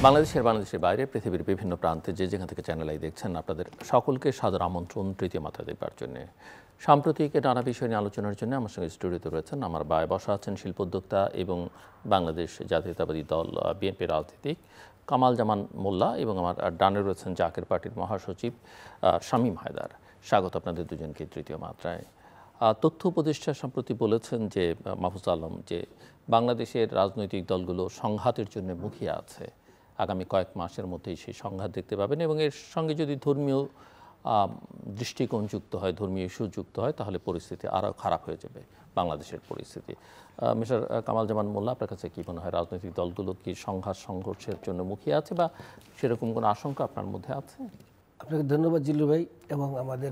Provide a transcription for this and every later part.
বাংলাদেশের বাইরে পৃথিবীর বিভিন্ন প্রান্তে যেখান থেকে চ্যানেল আই দেখছেন আপনাদের সকলকে সাদর আমন্ত্রণ তৃতীয় মাথা দেবার জন্য। সাম্প্রতিক নানা বিষয় নিয়ে আলোচনার জন্য আমার সঙ্গে স্টুডিওতে রয়েছেন আমার বায় বসা আছেন শিল্পোদ্যোক্তা এবং বাংলাদেশ জাতীয়তাবাদী দল বিএনপি রাজনীতিক কামাল জামান মোল্লা এবং আমার ডানে রয়েছেন জাকের পার্টির মহাসচিব শামীম হায়দার। স্বাগত আপনাদের দুজনকে তৃতীয় মাত্রায়। তথ্য উপদেষ্টা সম্প্রতি বলেছেন যে মাহফুজ আলম যে বাংলাদেশের রাজনৈতিক দলগুলো সংঘাতের জন্য মুখিয়ে আছে, আগামী কয়েক মাসের মধ্যেই সেই সংঘাত দেখতে পাবেন এবং এর সঙ্গে যদি ধর্মীয় দৃষ্টিকোণ যুক্ত হয়, ধর্মীয় ইস্যু যুক্ত হয়, তাহলে পরিস্থিতি আরও খারাপ হয়ে যাবে বাংলাদেশের পরিস্থিতি। মিস্টার কামাল জামান মোল্লা, আপনার কাছে কী মনে হয়, রাজনৈতিক দলগুলো কি সংঘর্ষের জন্য মুখিয়ে আছে বা সেরকম কোনো আশঙ্কা আপনার মধ্যে আছে? আপনাকে ধন্যবাদ জিল্লু ভাই এবং আমাদের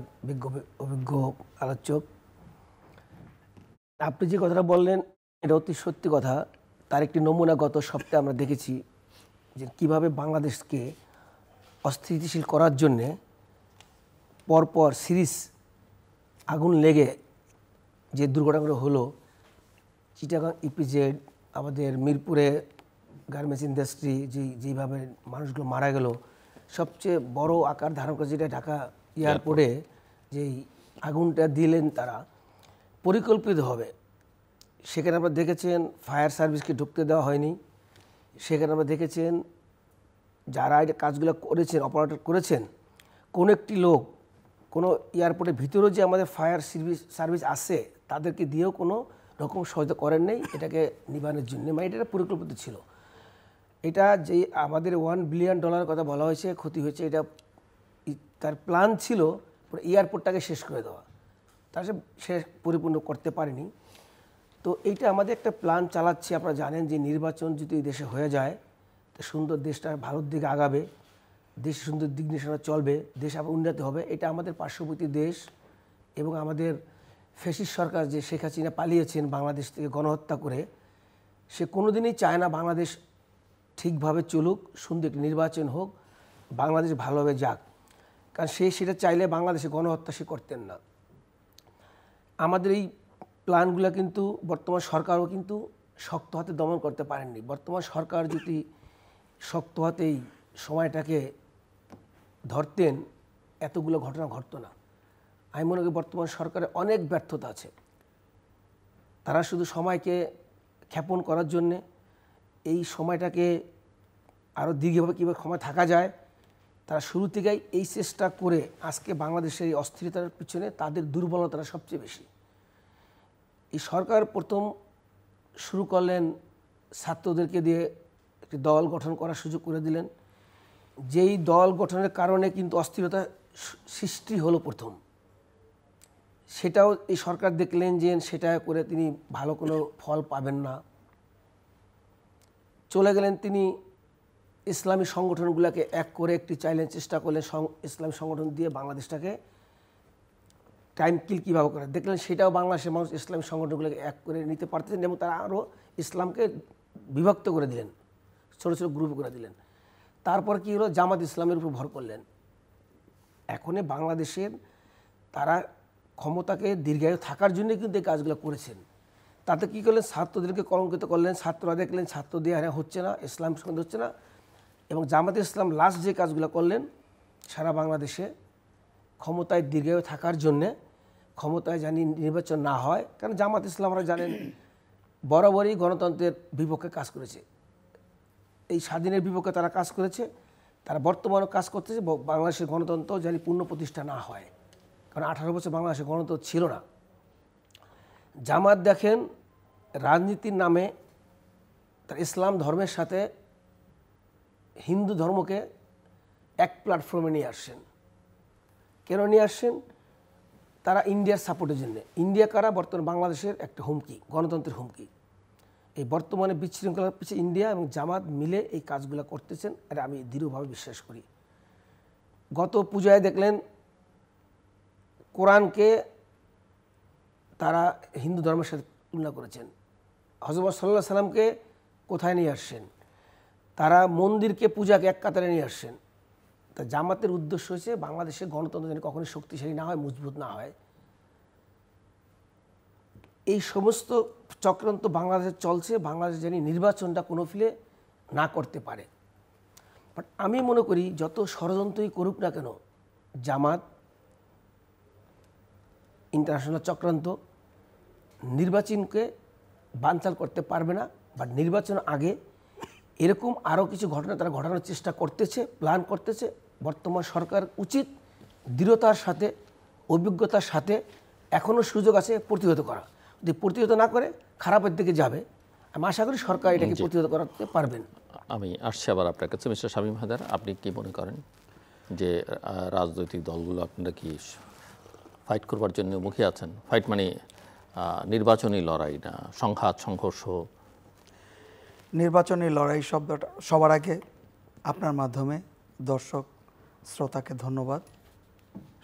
অভিজ্ঞ আলোচক। আপনি যে কথাটা বললেন এটা অতি সত্যি কথা। তার একটি নমুনা গত সপ্তাহে আমরা দেখেছি যে কীভাবে বাংলাদেশকে অস্থিতিশীল করার জন্যে পরপর সিরিজ আগুন লেগে যে দুর্ঘটনাগুলো হলো, চিটাগাং ইপিজেড, আমাদের মিরপুরে গার্মেন্টস ইন্ডাস্ট্রি যেইভাবে মানুষগুলো মারা গেল, সবচেয়ে বড় আকার ধারণ করে যেটা ঢাকা এয়ারপোর্টে যেই আগুনটা দিলেন তারা পরিকল্পিতভাবে। সেখানে আমরা দেখেছেন ফায়ার সার্ভিসকে ঢুকতে দেওয়া হয়নি। সেখানে আমরা দেখেছেন যারা এটা কাজগুলো করেছেন, অপারেটর করেছেন, কোনো একটি লোক কোনো এয়ারপোর্টের ভিতরেও যে আমাদের ফায়ার সার্ভিস আছে তাদেরকে দিয়েও কোনো রকম সহায়তা করেন নেই এটাকে নিবারণের জন্য। মানে এটা পরিকল্পিত ছিল। এটা যে আমাদের $1 বিলিয়ন কথা বলা হয়েছে, ক্ষতি হয়েছে, এটা তার প্ল্যান ছিল পুরো এয়ারপোর্টটাকে শেষ করে দেওয়া, তার সে পরিপূর্ণ করতে পারেনি। তো এইটা আমাদের একটা প্ল্যান চালাচ্ছি। আপনারা জানেন যে নির্বাচন যদি এই দেশে হয়ে যায় তো সুন্দর দেশটা ভালোর দিকে আগাবে, দেশ সুন্দর দিক নির্দেশনা চলবে, দেশ আবার উন্নতি হবে। এটা আমাদের পার্শ্ববর্তী দেশ এবং আমাদের ফ্যাসিস্ট সরকার যে শেখ হাসিনা পালিয়েছেন বাংলাদেশ থেকে গণহত্যা করে, সে কোনোদিনই চায় না বাংলাদেশ ঠিকভাবে চলুক, সুন্দর একটি নির্বাচন হোক, বাংলাদেশ ভালোভাবে যাক। কারণ সেটা চাইলে বাংলাদেশে গণহত্যা সে করতেন না। আমাদের এই প্ল্যানগুলো কিন্তু বর্তমান সরকারও কিন্তু শক্ত হাতে দমন করতে পারেননি। বর্তমান সরকার যদি শক্ত হাতেই সময়টাকে ধরতেন এতগুলো ঘটনা ঘটতো না। আমি মনে করি বর্তমান সরকারের অনেক ব্যর্থতা আছে। তারা শুধু সময়কে ক্ষেপণ করার জন্যে এই সময়টাকে আরও দীর্ঘভাবে কীভাবে সময় থাকা যায়, তারা শুরু থেকেই এই চেষ্টা করে আজকে বাংলাদেশের এই অস্থিরতার পিছনে তাদের দুর্বলতাটা সবচেয়ে বেশি। এই সরকার প্রথম শুরু করলেন ছাত্রদেরকে দিয়ে একটি দল গঠন করার সুযোগ করে দিলেন। যেই দল গঠনের কারণে কিন্তু অস্থিরতা সৃষ্টি হলো প্রথম, সেটাও এই সরকার দেখলেন যে সেটা করে তিনি ভালো কোনো ফল পাবেন না। চলে গেলেন তিনি ইসলামী সংগঠনগুলোকে এক করে একটি চাইলেন, চেষ্টা করলেন ইসলামী সংগঠন দিয়ে বাংলাদেশটাকে টাইম কিল কীভাবে করে। দেখলেন সেটাও বাংলাদেশের মানুষ ইসলামী সংগঠনগুলোকে এক করে নিতে পারতেছেন এবং তারা আরও ইসলামকে বিভক্ত করে দিলেন, ছোটো ছোটো গ্রুপ করে দিলেন। তারপর কী হলো, জামাত ইসলামের উপর ভর করলেন। এখনই বাংলাদেশের তারা ক্ষমতাকে দীর্ঘায়ু থাকার জন্যই কিন্তু এই কাজগুলো করেছেন। তাতে কী করলেন, ছাত্রদেরকে কলঙ্কিত করলেন। ছাত্ররা দেখলেন ছাত্র দিয়ে হচ্ছে না, ইসলাম সঙ্গে হচ্ছে না, এবং জামাত ইসলাম লাস্ট যে কাজগুলো করলেন সারা বাংলাদেশে ক্ষমতায় দীর্ঘায়ু থাকার জন্যে, ক্ষমতায় জানি নির্বাচন না হয়। কারণ জামাত ইসলাম আমরা জানেন বরাবরই গণতন্ত্রের বিপক্ষে কাজ করেছে, এই স্বাধীনের বিপক্ষে তারা কাজ করেছে। তারা বর্তমানেও কাজ করতেছে বাংলাদেশের গণতন্ত্র জানি পূর্ণ প্রতিষ্ঠা না হয়, কারণ 18 বছর বাংলাদেশের গণতন্ত্র ছিল না। জামাত দেখেন রাজনীতির নামে তার ইসলাম ধর্মের সাথে হিন্দু ধর্মকে এক প্ল্যাটফর্মে নিয়ে আসছেন। কেন নিয়ে আসছেন? তারা ইন্ডিয়ার সাপোর্টের জন্য। ইন্ডিয়া কারা? বর্তমানে বাংলাদেশের একটা হুমকি, গণতন্ত্রের হুমকি। এই বর্তমানে বিশৃঙ্খলার পিছিয়ে ইন্ডিয়া এবং জামাত মিলে এই কাজগুলো করতেছেন, এটা আমি দৃঢ়ভাবে বিশ্বাস করি। গত পূজায় দেখলেন কোরআনকে তারা হিন্দু ধর্মের সাথে তুলনা করেছেন। হযরত সাল্লাল্লাহু আলাইহি সাল্লামকে কোথায় নিয়ে আসছেন? তারা মন্দিরকে, পূজাকে এক কাতারে নিয়ে আসছেন। তা জামাতের উদ্দেশ্য হয়েছে বাংলাদেশের গণতন্ত্র যেন কখনোই শক্তিশালী না হয়, মজবুত না হয়। এই সমস্ত চক্রান্ত বাংলাদেশে চলছে, বাংলাদেশ যেন নির্বাচনটা কোনো ফিলে না করতে পারে। বাট আমি মনে করি যত ষড়যন্ত্রই করুক না কেন, জামাত, ইন্টারন্যাশনাল চক্রান্ত নির্বাচনকে বানচাল করতে পারবে না। বা নির্বাচন আগে এরকম আরও কিছু ঘটনা তারা ঘটানোর চেষ্টা করতেছে, প্ল্যান করতেছে। বর্তমান সরকার উচিত দৃঢ়তার সাথে, অভিজ্ঞতার সাথে এখনও সুযোগ আছে প্রতিহত করা। যদি প্রতিহত না করে খারাপের দিকে যাবে। আমি আশা করি সরকার এটাকে প্রতিহত করতে পারবেন। আমি আসছি আবার আপনার কাছে। মিস্টার শামীম হায়দার, আপনি কি মনে করেন যে রাজনৈতিক দলগুলো আপনারা কি ফাইট করবার জন্য মুখে আছেন? ফাইট মানে নির্বাচনী লড়াই না সংঘাত সংঘর্ষ? নির্বাচনী লড়াই শব্দটা সবার আগে আপনার মাধ্যমে দর্শক শ্রোতাকে ধন্যবাদ।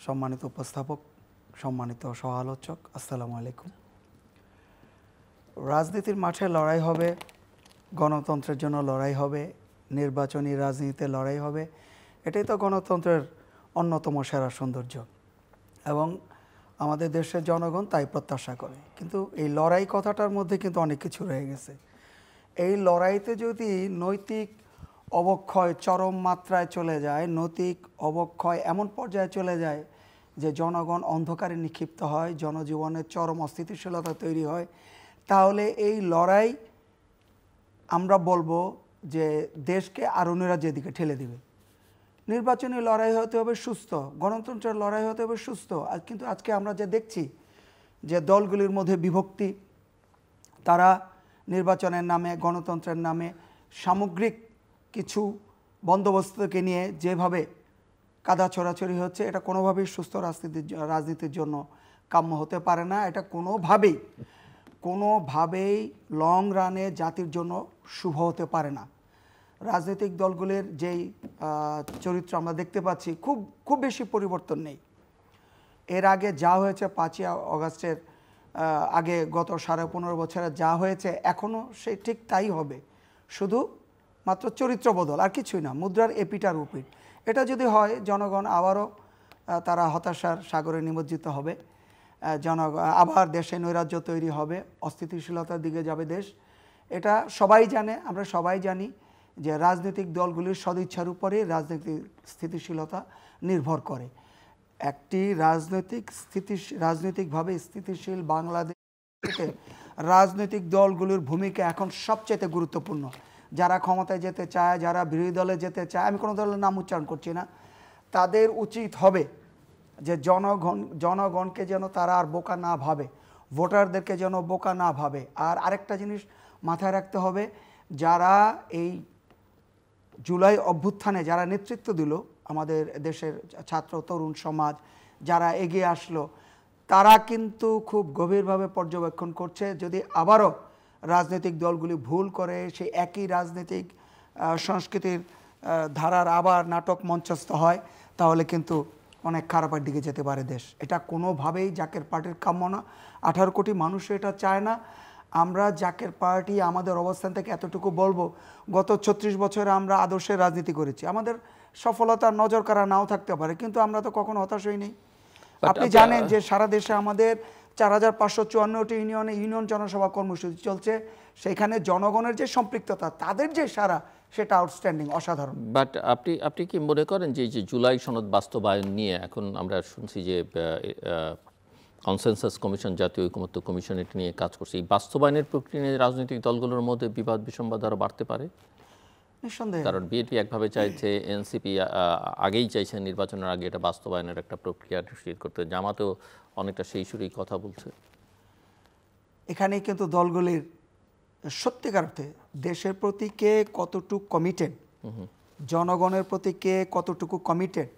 সম্মানিত উপস্থাপক, সম্মানিত সহ আলোচক, আসসালামু আলাইকুম। রাজনীতির মাঠে লড়াই হবে, গণতন্ত্রের জন্য লড়াই হবে, নির্বাচনী রাজনীতিতে লড়াই হবে। এটাই তো গণতন্ত্রের অন্যতম সেরা সৌন্দর্য এবং আমাদের দেশের জনগণ তাই প্রত্যাশা করে। কিন্তু এই লড়াই কথাটার মধ্যে কিন্তু অনেক কিছু রয়ে গেছে। এই লড়াইতে যদি নৈতিক অবক্ষয় চরম মাত্রায় চলে যায়, নৈতিক অবক্ষয় এমন পর্যায়ে চলে যায় যে জনগণ অন্ধকারে নিক্ষিপ্ত হয়, জনজীবনের চরম অস্থিতিশীলতা তৈরি হয়, তাহলে এই লড়াই আমরা বলবো যে দেশকে আরও নৈরাজ্যের দিকে ঠেলে দিবে। নির্বাচনী লড়াই হতে হবে সুস্থ, গণতন্ত্রের লড়াই হতে হবে সুস্থ। কিন্তু আজকে আমরা যে দেখছি যে দলগুলির মধ্যে বিভক্তি, তারা নির্বাচনের নামে, গণতন্ত্রের নামে সামগ্রিক কিছু বন্দোবস্তকে নিয়ে যেভাবে কাদা ছড়াছড়ি হচ্ছে, এটা কোনোভাবেই সুস্থ রাজনীতির জন্য কাম্য হতে পারে না। এটা কোনোভাবেই লং রানে জাতির জন্য শুভ হতে পারে না। রাজনৈতিক দলগুলির যেই চরিত্র আমরা দেখতে পাচ্ছি, খুব বেশি পরিবর্তন নেই। এর আগে যা হয়েছে 5ই আগস্টের আগে গত 15.5 বছরে যা হয়েছে এখনও সেই ঠিক তাই হবে, শুধু মাত্র চরিত্র বদল, আর কিছুই না। মুদ্রার এপিট আর ওপিট। এটা যদি হয়, জনগণ আবারও তারা হতাশার সাগরে নিমজ্জিত হবে, আবার দেশে নৈরাজ্য তৈরি হবে, অস্থিতিশীলতার দিকে যাবে দেশ। এটা সবাই জানে, আমরা সবাই জানি যে রাজনৈতিক দলগুলির সদিচ্ছার উপরে রাজনৈতিক স্থিতিশীলতা নির্ভর করে। একটি রাজনৈতিকভাবে স্থিতিশীল বাংলাদেশে রাজনৈতিক দলগুলোর ভূমিকা এখন সবচেয়ে গুরুত্বপূর্ণ। যারা ক্ষমতায় যেতে চায়, যারা বিরোধী দলে যেতে চায়, আমি কোনো দলের নাম উচ্চারণ করছি না, তাদের উচিত হবে যে জনগণকে যেন তারা আর বোকা না ভাবে, ভোটারদেরকে যেন বোকা না ভাবে। আর আরেকটা জিনিস মাথায় রাখতে হবে, যারা এই জুলাই অভ্যুত্থানে যারা নেতৃত্ব দিল, আমাদের দেশের ছাত্র তরুণ সমাজ যারা এগিয়ে আসলো, তারা কিন্তু খুব গভীরভাবে পর্যবেক্ষণ করছে। যদি আবারও রাজনৈতিক দলগুলি ভুল করে সেই একই রাজনৈতিক সংস্কৃতির ধারার আবার নাটক মঞ্চস্থ হয়, তাহলে কিন্তু অনেক খারাপের দিকে যেতে পারে দেশ। এটা কোনোভাবেই জাকের পার্টির কাম্য না। 18 কোটি মানুষ এটা চায় না। আমরা জাকের পার্টি আমাদের অবস্থান থেকে এতটুকু বলবো, গত 36 বছরে আমরা আদর্শের রাজনীতি করেছি। আমাদের সফলতার নজর কারা নাও থাকতে পারে, কিন্তু আমরা তো কখনো হতাশ হই নাই। আপনি জানেন যে সারা দেশে আমাদের 4554টি ইউনিয়ন জনসভা কর্মসূচি চলছে। সেখানে জনগণের যে সম্পৃক্ততা, তাদের যে সারা, সেটা আউটস্ট্যান্ডিং, অসাধারণ। বাট আপনি কি মনে করেন যে জুলাই সনদ বাস্তবায়ন নিয়ে এখন আমরা শুনছি যে কনসেনসাস কমিশন, জাতীয় ঐকমত্য কমিশন এটি নিয়ে কাজ করছে, এই বাস্তবায়নের প্রক্রিয়া নিয়ে রাজনৈতিক দলগুলোর মধ্যে বিবাদ বিসম্বাদ আরও বাড়তে পারে? নিঃসন্দেহে। কারণ বিএনপি একভাবে চাইছে, এনসিপি আগেই চাইছে নির্বাচনের আগে এটা বাস্তবায়নের একটা প্রক্রিয়া নিশ্চিত করতে, জামাতেও অনেকটা সেই সুরেই কথা বলছে। এখানেই কিন্তু দলগুলির সত্যিকার অর্থে দেশের প্রতি কে কতটুকু কমিটেড, জনগণের প্রতি কে কতটুকু কমিটেড,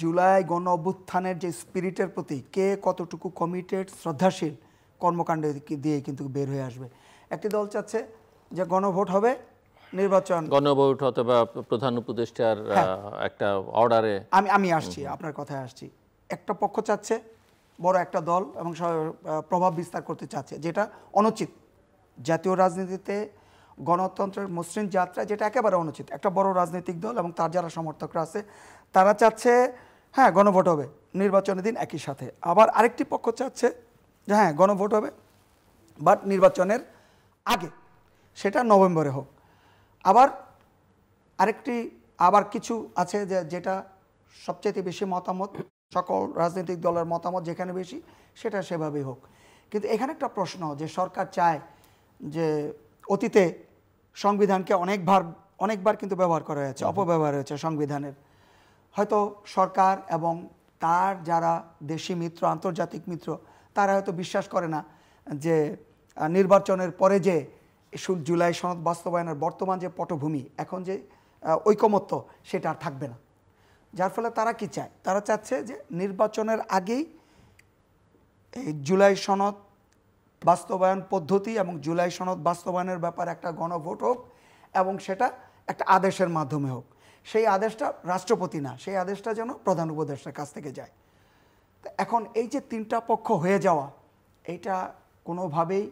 জুলাই গণ অভ্যুত্থানের যে স্পিরিটের প্রতি কে কতটুকু কমিটেড, শ্রদ্ধাশীল কর্মকাণ্ড দিয়ে কিন্তু বের হয়ে আসবে। একটি দল চাচ্ছে যে গণভোট হবে, নির্বাচন, গণভোট অথবা প্রধান উপদেষ্টার একটা অর্ডারে। আমি আসছি, আপনার কথায় আসছি। একটা পক্ষ চাচ্ছে, বড় একটা দল এবং প্রভাব বিস্তার করতে চাচ্ছে, যেটা অনুচিত। জাতীয় রাজনীতিতে গণতন্ত্রের মসৃণ যাত্রা যেটা একেবারে অনুচিত। একটা বড় রাজনৈতিক দল এবং তার যারা সমর্থকরা আছে, তারা চাচ্ছে হ্যাঁ গণভোট হবে নির্বাচনের দিন একই সাথে। আবার আরেকটি পক্ষ চাচ্ছে যে হ্যাঁ গণভোট হবে বাট নির্বাচনের আগে, সেটা নভেম্বরে হোক। আবার আরেকটি আবার কিছু আছে যেটা সবচেয়ে বেশি মতামত, সকল রাজনৈতিক দলের মতামত যেখানে বেশি সেটা সেভাবেই হোক। কিন্তু এখানে একটা প্রশ্ন যে সরকার চায় যে অতীতে সংবিধানকে অনেকবার কিন্তু ব্যবহার করা হয়েছে, অপব্যবহার হয়েছে সংবিধানের। হয়তো সরকার এবং তার যারা দেশি মিত্র, আন্তর্জাতিক মিত্র, তারা হয়তো বিশ্বাস করে না যে নির্বাচনের পরে যে জুলাই সনদ বাস্তবায়নের বর্তমান যে পটভূমি, এখন যে ঐকমত্য, সেটা আর থাকবে না। যার ফলে তারা কি চায়? তারা চাচ্ছে যে নির্বাচনের আগেই এই জুলাই সনদ বাস্তবায়ন পদ্ধতি এবং জুলাই সনদ বাস্তবায়নের ব্যাপারে একটা গণভোট হোক এবং সেটা একটা আদেশের মাধ্যমে হোক। সেই আদেশটা রাষ্ট্রপতি না, সেই আদেশটা যেন প্রধান উপদেষ্টার কাছ থেকে যায়। এখন এই যে তিনটা পক্ষ হয়ে যাওয়া, এইটা কোনোভাবেই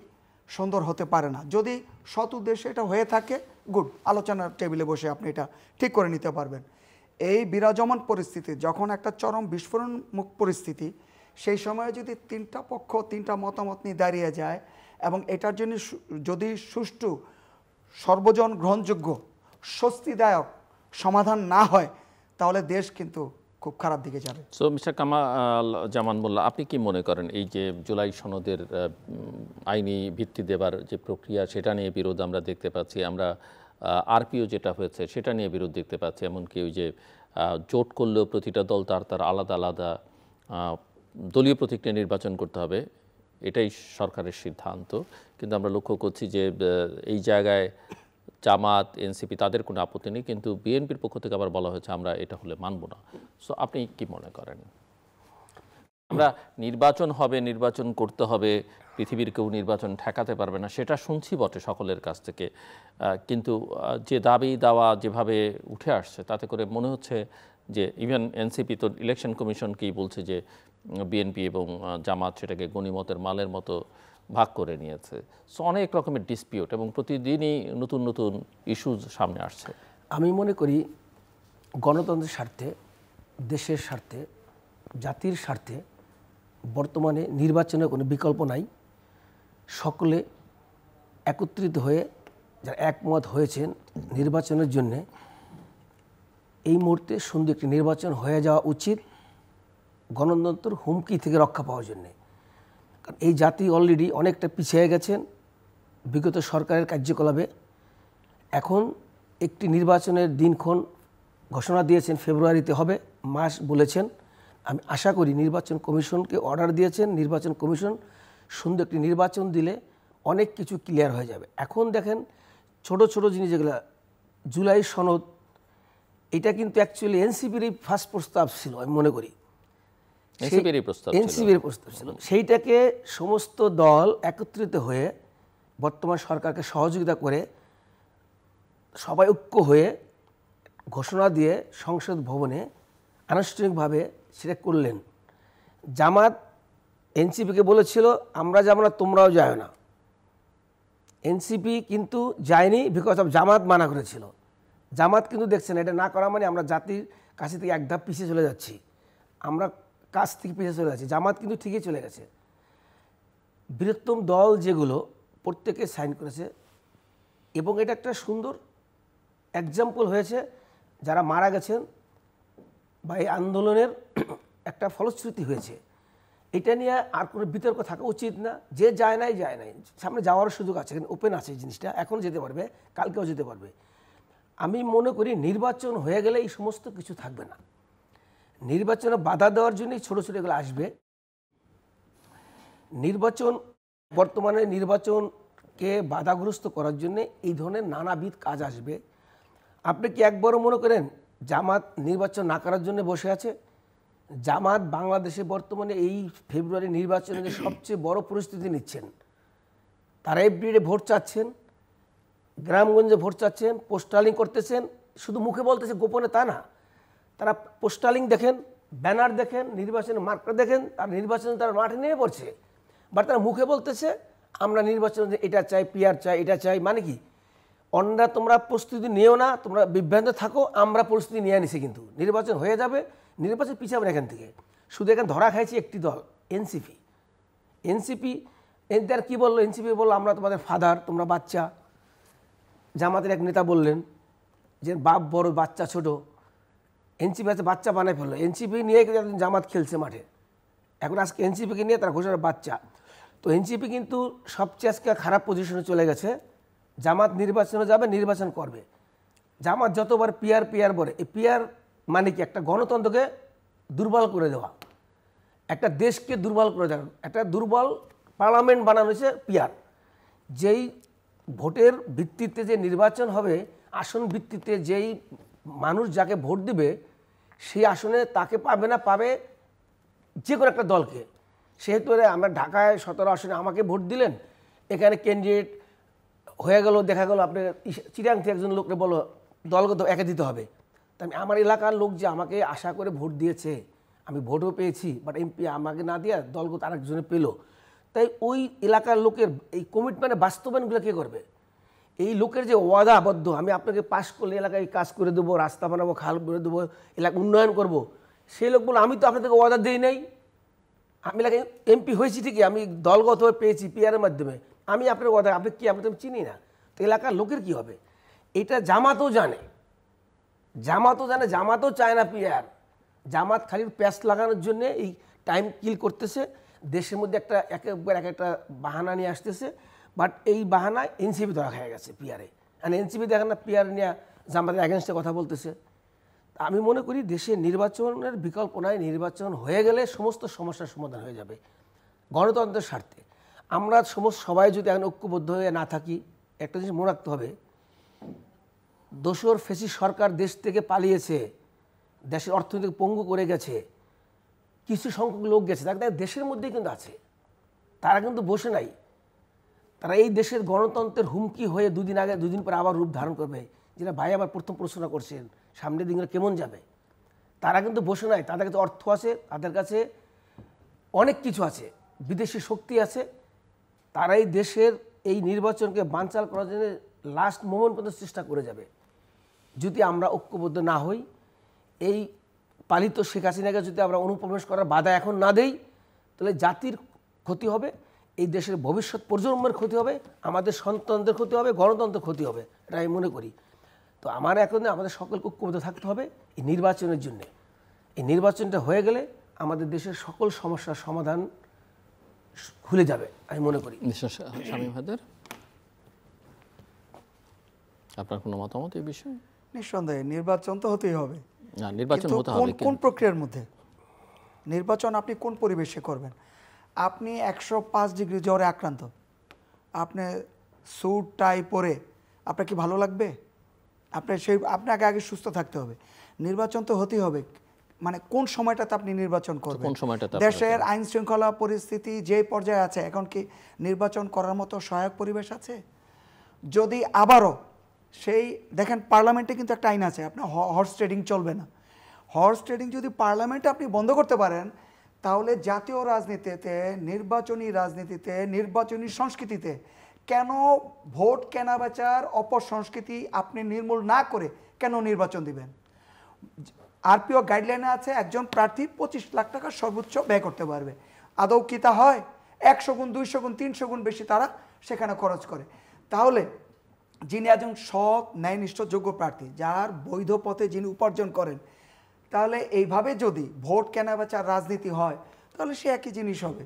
সুন্দর হতে পারে না। যদি সৎ উদ্দেশ্যে এটা হয়ে থাকে, গুড, আলোচনার টেবিলে বসে আপনি এটা ঠিক করে নিতে পারবেন। এই বিরাজমান পরিস্থিতি, যখন একটা চরম বিস্ফোরণমুখ পরিস্থিতি, সেই সময়ে যদি তিনটা পক্ষ তিনটা মতামত নিয়ে দাঁড়িয়ে যায় এবং এটার জন্য যদি সুষ্ঠু, সর্বজন গ্রহণযোগ্য, স্বস্তিদায়ক সমাধান না হয়, তাহলে দেশ কিন্তু খুব খারাপ দিকে যাবে। সো মিস্টার কামাল জামান মোল্লা, আপনি কি মনে করেন এই যে জুলাই সনদের আইনি ভিত্তি দেবার যে প্রক্রিয়া, সেটা নিয়ে বিরোধ আমরা দেখতে পাচ্ছি, আমরা আরপিও যেটা হয়েছে সেটা নিয়ে বিরোধ দেখতে পাচ্ছি, এমনকি ওই যে জোট করলেও প্রতিটা দল তার আলাদা আলাদা দলীয় প্রতীক নিয়ে নির্বাচন করতে হবে, এটাই সরকারের সিদ্ধান্ত। কিন্তু আমরা লক্ষ্য করছি যে এই জায়গায় জামাত, এনসিপি তাদের কোনো আপত্তি নেই, কিন্তু বিএনপির পক্ষ থেকে আবার বলা হয়েছে আমরা এটা হলে মানব না। সো আপনি কি মনে করেন? আমরা নির্বাচন হবে, নির্বাচন করতে হবে, পৃথিবীর কেউ নির্বাচন ঠেকাতে পারবে না, সেটা শুনছি বটে সকলের কাছ থেকে, কিন্তু যে দাবি দাওয়া যেভাবে উঠে আসছে তাতে করে মনে হচ্ছে যে ইভেন এনসিপি তো ইলেকশন কমিশনকেই বলছে যে বিএনপি এবং জামাত সেটাকে গণিমতের মালের মতো ভাগ করে নিয়েছে। সো অনেক রকমের ডিসপিউট এবং প্রতিদিনই নতুন নতুন ইস্যুজ সামনে আসছে। আমি মনে করি গণতন্ত্রের স্বার্থে, দেশের স্বার্থে, জাতির স্বার্থে বর্তমানে নির্বাচনের কোনো বিকল্প নাই। সকলে একত্রিত হয়ে যারা একমত হয়েছেন নির্বাচনের জন্যে, এই মুহূর্তে সুন্দর একটি নির্বাচন হয়ে যাওয়া উচিত গণতন্ত্রের হুমকি থেকে রক্ষা পাওয়ার জন্যে। কারণ এই জাতি অলরেডি অনেকটা পিছিয়ে গেছেন বিগত সরকারের কার্যকলাপে। এখন একটি নির্বাচনের দিনক্ষণ ঘোষণা দিয়েছেন, ফেব্রুয়ারিতে হবে, মাস বলেছেন। আমি আশা করি নির্বাচন কমিশনকে অর্ডার দিয়েছেন, নির্বাচন কমিশন সুন্দর একটি নির্বাচন দিলে অনেক কিছু ক্লিয়ার হয়ে যাবে। এখন দেখেন ছোট ছোট জিনিস যেগুলো, জুলাই সনদ, এটা কিন্তু অ্যাকচুয়ালি এনসিপির ফার্স্ট প্রস্তাব ছিল, আমি মনে করি এনসিপির প্রস্তাব ছিল। সেইটাকে সমস্ত দল একত্রিত হয়ে বর্তমান সরকারকে সহযোগিতা করে সবাই ঐক্য হয়ে ঘোষণা দিয়ে সংসদ ভবনে আনুষ্ঠানিকভাবে সেটা করলেন। জামাত এনসিপিকে বলেছিল আমরা যাব না, তোমরাও যাও না। এনসিপি কিন্তু যায়নি, বিকজ অফ জামাত মানা করেছিল। জামাত কিন্তু দেখছেন এটা না করা মানে আমরা জাতির কাছে থেকে এক ধাপ পিছিয়ে চলে যাচ্ছি, আমরা কাছ থেকে পিছিয়ে চলে যাচ্ছি। জামাত কিন্তু ঠিকই চলে গেছে। বৃহত্তম দল যেগুলো প্রত্যেকে সাইন করেছে এবং এটা একটা সুন্দর এক্সাম্পল হয়েছে যারা মারা গেছেন বা এই আন্দোলনের একটা ফলশ্রুতি হয়েছে। এটা নিয়ে আর কোনো বিতর্ক থাকা উচিত না। যে যায় নাই যায় নাই, সামনে যাওয়ার সুযোগ আছে, ওপেন আছে জিনিসটা, এখন যেতে পারবে, কালকেও যেতে পারবে। আমি মনে করি নির্বাচন হয়ে গেলে এই সমস্ত কিছু থাকবে না। নির্বাচনে বাধা দেওয়ার জন্যই ছোটো ছোটো এগুলো আসবে। নির্বাচন, বর্তমানে নির্বাচনকে বাধাগ্রস্ত করার জন্য এই ধরনের নানাবিধ কাজ আসবে। আপনি কি একবারও মনে করেন জামাত নির্বাচন না করার জন্য বসে আছে? জামাত বাংলাদেশে বর্তমানে এই ফেব্রুয়ারি নির্বাচনে যে সবচেয়ে বড় পরিস্থিতি নিচ্ছেন, তারা এফডিএ ভোট চাচ্ছেন, গ্রামগঞ্জে ভোট চাচ্ছেন, পোস্টালিং করতেছেন, শুধু মুখে বলতেছে, গোপনে তা না। তারা পোস্টালিং দেখেন, ব্যানার দেখেন, নির্বাচনের মার্কা দেখেন, আর নির্বাচনে তারা মাঠে নেমে পড়ছে। বাট তারা মুখে বলতেছে আমরা নির্বাচনে এটা চাই, পিআর চাই, এটা চাই। মানে কি, অন্যরা তোমরা প্রস্তুতি নিও না, তোমরা বিভ্রান্ত থাকো, আমরা পরিস্থিতি নিয়ে নিছি, কিন্তু নির্বাচন হয়ে যাবে, নির্বাচন পিছাবেন এখান থেকে। শুধু এখানে ধরা খাইছে একটি দল, এনসিপি। এনসিপি কী বললো? এনসিপি বললো আমরা তোমাদের ফাদার, তোমরা বাচ্চা। জামাতের এক নেতা বললেন যে বাপ বড় বাচ্চা ছোট, এনসিপি আছে বাচ্চা বানায় ফেললো, এনসিপি নিয়ে কিন্তু জামাত খেলছে মাঠে, এখন আজকে এনসিপিকে নিয়ে তারা ঘোষণা বাচ্চা। তো এনসিপি কিন্তু সবচেয়ে আজকে খারাপ পজিশনে চলে গেছে। জামাত নির্বাচনে যাবে, নির্বাচন করবে, জামাত যতবার পিয়ার বলে, এই পিয়ার মানে কি একটা গণতন্ত্রকে দুর্বল করে দেওয়া, একটা দেশকে দুর্বল করে দেওয়া, একটা দুর্বল পার্লামেন্ট বানানো হয়েছে পিয়ার। যেই ভোটের ভিত্তিতে যে নির্বাচন হবে, আসন ভিত্তিতে যেই মানুষ যাকে ভোট দিবে সেই আসনে তাকে পাবে না, পাবে যে কোনো একটা দলকে। সেহেতু আমরা ঢাকায় 17 আসনে আমাকে ভোট দিলেন, এখানে ক্যান্ডিডেট হয়ে গেল, দেখা গেল আপনার চিরাং থেকে একজন লোককে বলো দলগত একে দিতে হবে। তাই আমার এলাকার লোক যে আমাকে আশা করে ভোট দিয়েছে, আমি ভোটও পেয়েছি, বাট এমপি আমাকে না দিয়ে দলগত আরেকজনে পেলো, তাই ওই এলাকার লোকের এই কমিটমেন্টে বাস্তবায়নগুলো কে করবে? এই লোকের যে ওয়াদাবদ্ধ, আমি আপনাকে পাস করলে এলাকায় কাজ করে দেবো, রাস্তা বানাবো, খাল করে দেবো, এলাকা উন্নয়ন করব, সেই লোক বলে আমি তো আপনাদেরকে ওয়াদা দিই নাই, আমি এলাকায় এমপি হয়েছি ঠিকই, আমি দলগতভাবে পেয়েছি পিআরের মাধ্যমে, আমি আপনার ওয়াদা, আপনি কি, আপনি তো চিনি না, তো এলাকার লোকের কি হবে? এটা জামাতও জানে, জামাতও চায় না পিআর। জামাত খালি প্যাস লাগানোর জন্য এই টাইম কিল করতেছে, দেশের মধ্যে একবার একটা বাহানা নিয়ে আসতেছে, বাট এই বাহানায় এনসিপি ধরা খেয়ে গেছে পিআরে। আর এনসিপি দেখেন না পিআর নিয়ে জামাতের অ্যাগেনস্টে কথা বলতেছে। আমি মনে করি দেশে নির্বাচনের বিকল্প নাই, নির্বাচন হয়ে গেলে সমস্ত সমস্যার সমাধান হয়ে যাবে গণতন্ত্রের স্বার্থে। আমরা সবাই যদি এখন ঐক্যবদ্ধ হয়ে না থাকি, একটা জিনিস মনে রাখতে হবে, দোসর ফ্যাসিস্ট সরকার দেশ থেকে পালিয়েছে, দেশের অর্থনীতিকে পঙ্গু করে গেছে, কিছু সংখ্যক লোক গেছে, তারা দেশের মধ্যেই কিন্তু আছে, তারা কিন্তু বসে নাই, তারা এই দেশের গণতন্ত্রের হুমকি হয়ে দুদিন পরে আবার রূপ ধারণ করবে। যেটা ভাই আবার প্রথম প্রশ্ন করছেন, সামনের দিনগুলো কেমন যাবে, তারা কিন্তু বসে নাই, তাদের কাছে অর্থ আছে, তাদের কাছে অনেক কিছু আছে, বিদেশি শক্তি আছে, তারা এই দেশের এই নির্বাচনকে বানচাল করার জন্য লাস্ট মোমেন্ট পর্যন্ত চেষ্টা করে যাবে। যদি আমরা ঐক্যবদ্ধ না হই, এই পালিত শেখ হাসিনাকে যদি আমরা অনুপ্রবেশ করার বাধা এখন না দেই, তাহলে জাতির ক্ষতি হবে, এই দেশের ভবিষ্যৎ প্রজন্মের ক্ষতি হবে, আমাদের সন্তানদের ক্ষতি হবে, গণতন্ত্রের ক্ষতি হবে, এটা আমি মনে করি। তো এখন আমাদের সকলকে ঐক্যবদ্ধ থাকতে হবে এই নির্বাচনের জন্যে। এই নির্বাচনটা হয়ে গেলে আমাদের দেশের সকল সমস্যার সমাধান খুলে যাবে আমি মনে করি। শামীম হায়দার, আপনার কোনো মতামত এই বিষয়ে? নিঃসন্দেহে নির্বাচন তো হতেই হবে। না, নির্বাচন হতে হবে কোন প্রক্রিয়ার মধ্যে নির্বাচন, আপনি কোন পরিবেশে করবেন? আপনি 105 ডিগ্রি জ্বরে আক্রান্ত, আপনি স্যুট টাই পরে আপনার কি ভালো লাগবে? আপনাকে আগে সুস্থ থাকতে হবে। নির্বাচন তো হতেই হবে, মানে কোন সময়টাতে আপনি নির্বাচন করবেন? দেশের আইন শৃঙ্খলা পরিস্থিতি যে পর্যায়ে আছে, এখন কি নির্বাচন করার মতো সহায়ক পরিবেশ আছে? যদি আবারও সেই দেখেন, পার্লামেন্টে কিন্তু একটা আইন আছে, আপনার হর্স ট্রেডিং চলবে না। হর্স ট্রেডিং যদি পার্লামেন্টে আপনি বন্ধ করতে পারেন, তাহলে জাতীয় রাজনীতিতে, নির্বাচনী রাজনীতিতে, নির্বাচনী সংস্কৃতিতে কেন ভোট কেনাবেচার অপসংস্কৃতি আপনি নির্মূল না করে কেন নির্বাচন দিবেন? আরপিও গাইডলাইনে আছে একজন প্রার্থী 25 লাখ টাকা সর্বোচ্চ ব্যয় করতে পারবে। আদৌ কি তা হয়? 100 গুণ, 200 গুণ, 300 গুণ বেশি তারা সেখানে খরচ করে। তাহলে যিনি একজন সৎ, ন্যায়নিষ্ঠ, যোগ্য প্রার্থী, যার বৈধ পথে যিনি উপার্জন করেন, তাহলে এইভাবে যদি ভোট কেনাবেচার রাজনীতি হয়, তাহলে সে একই জিনিস হবে।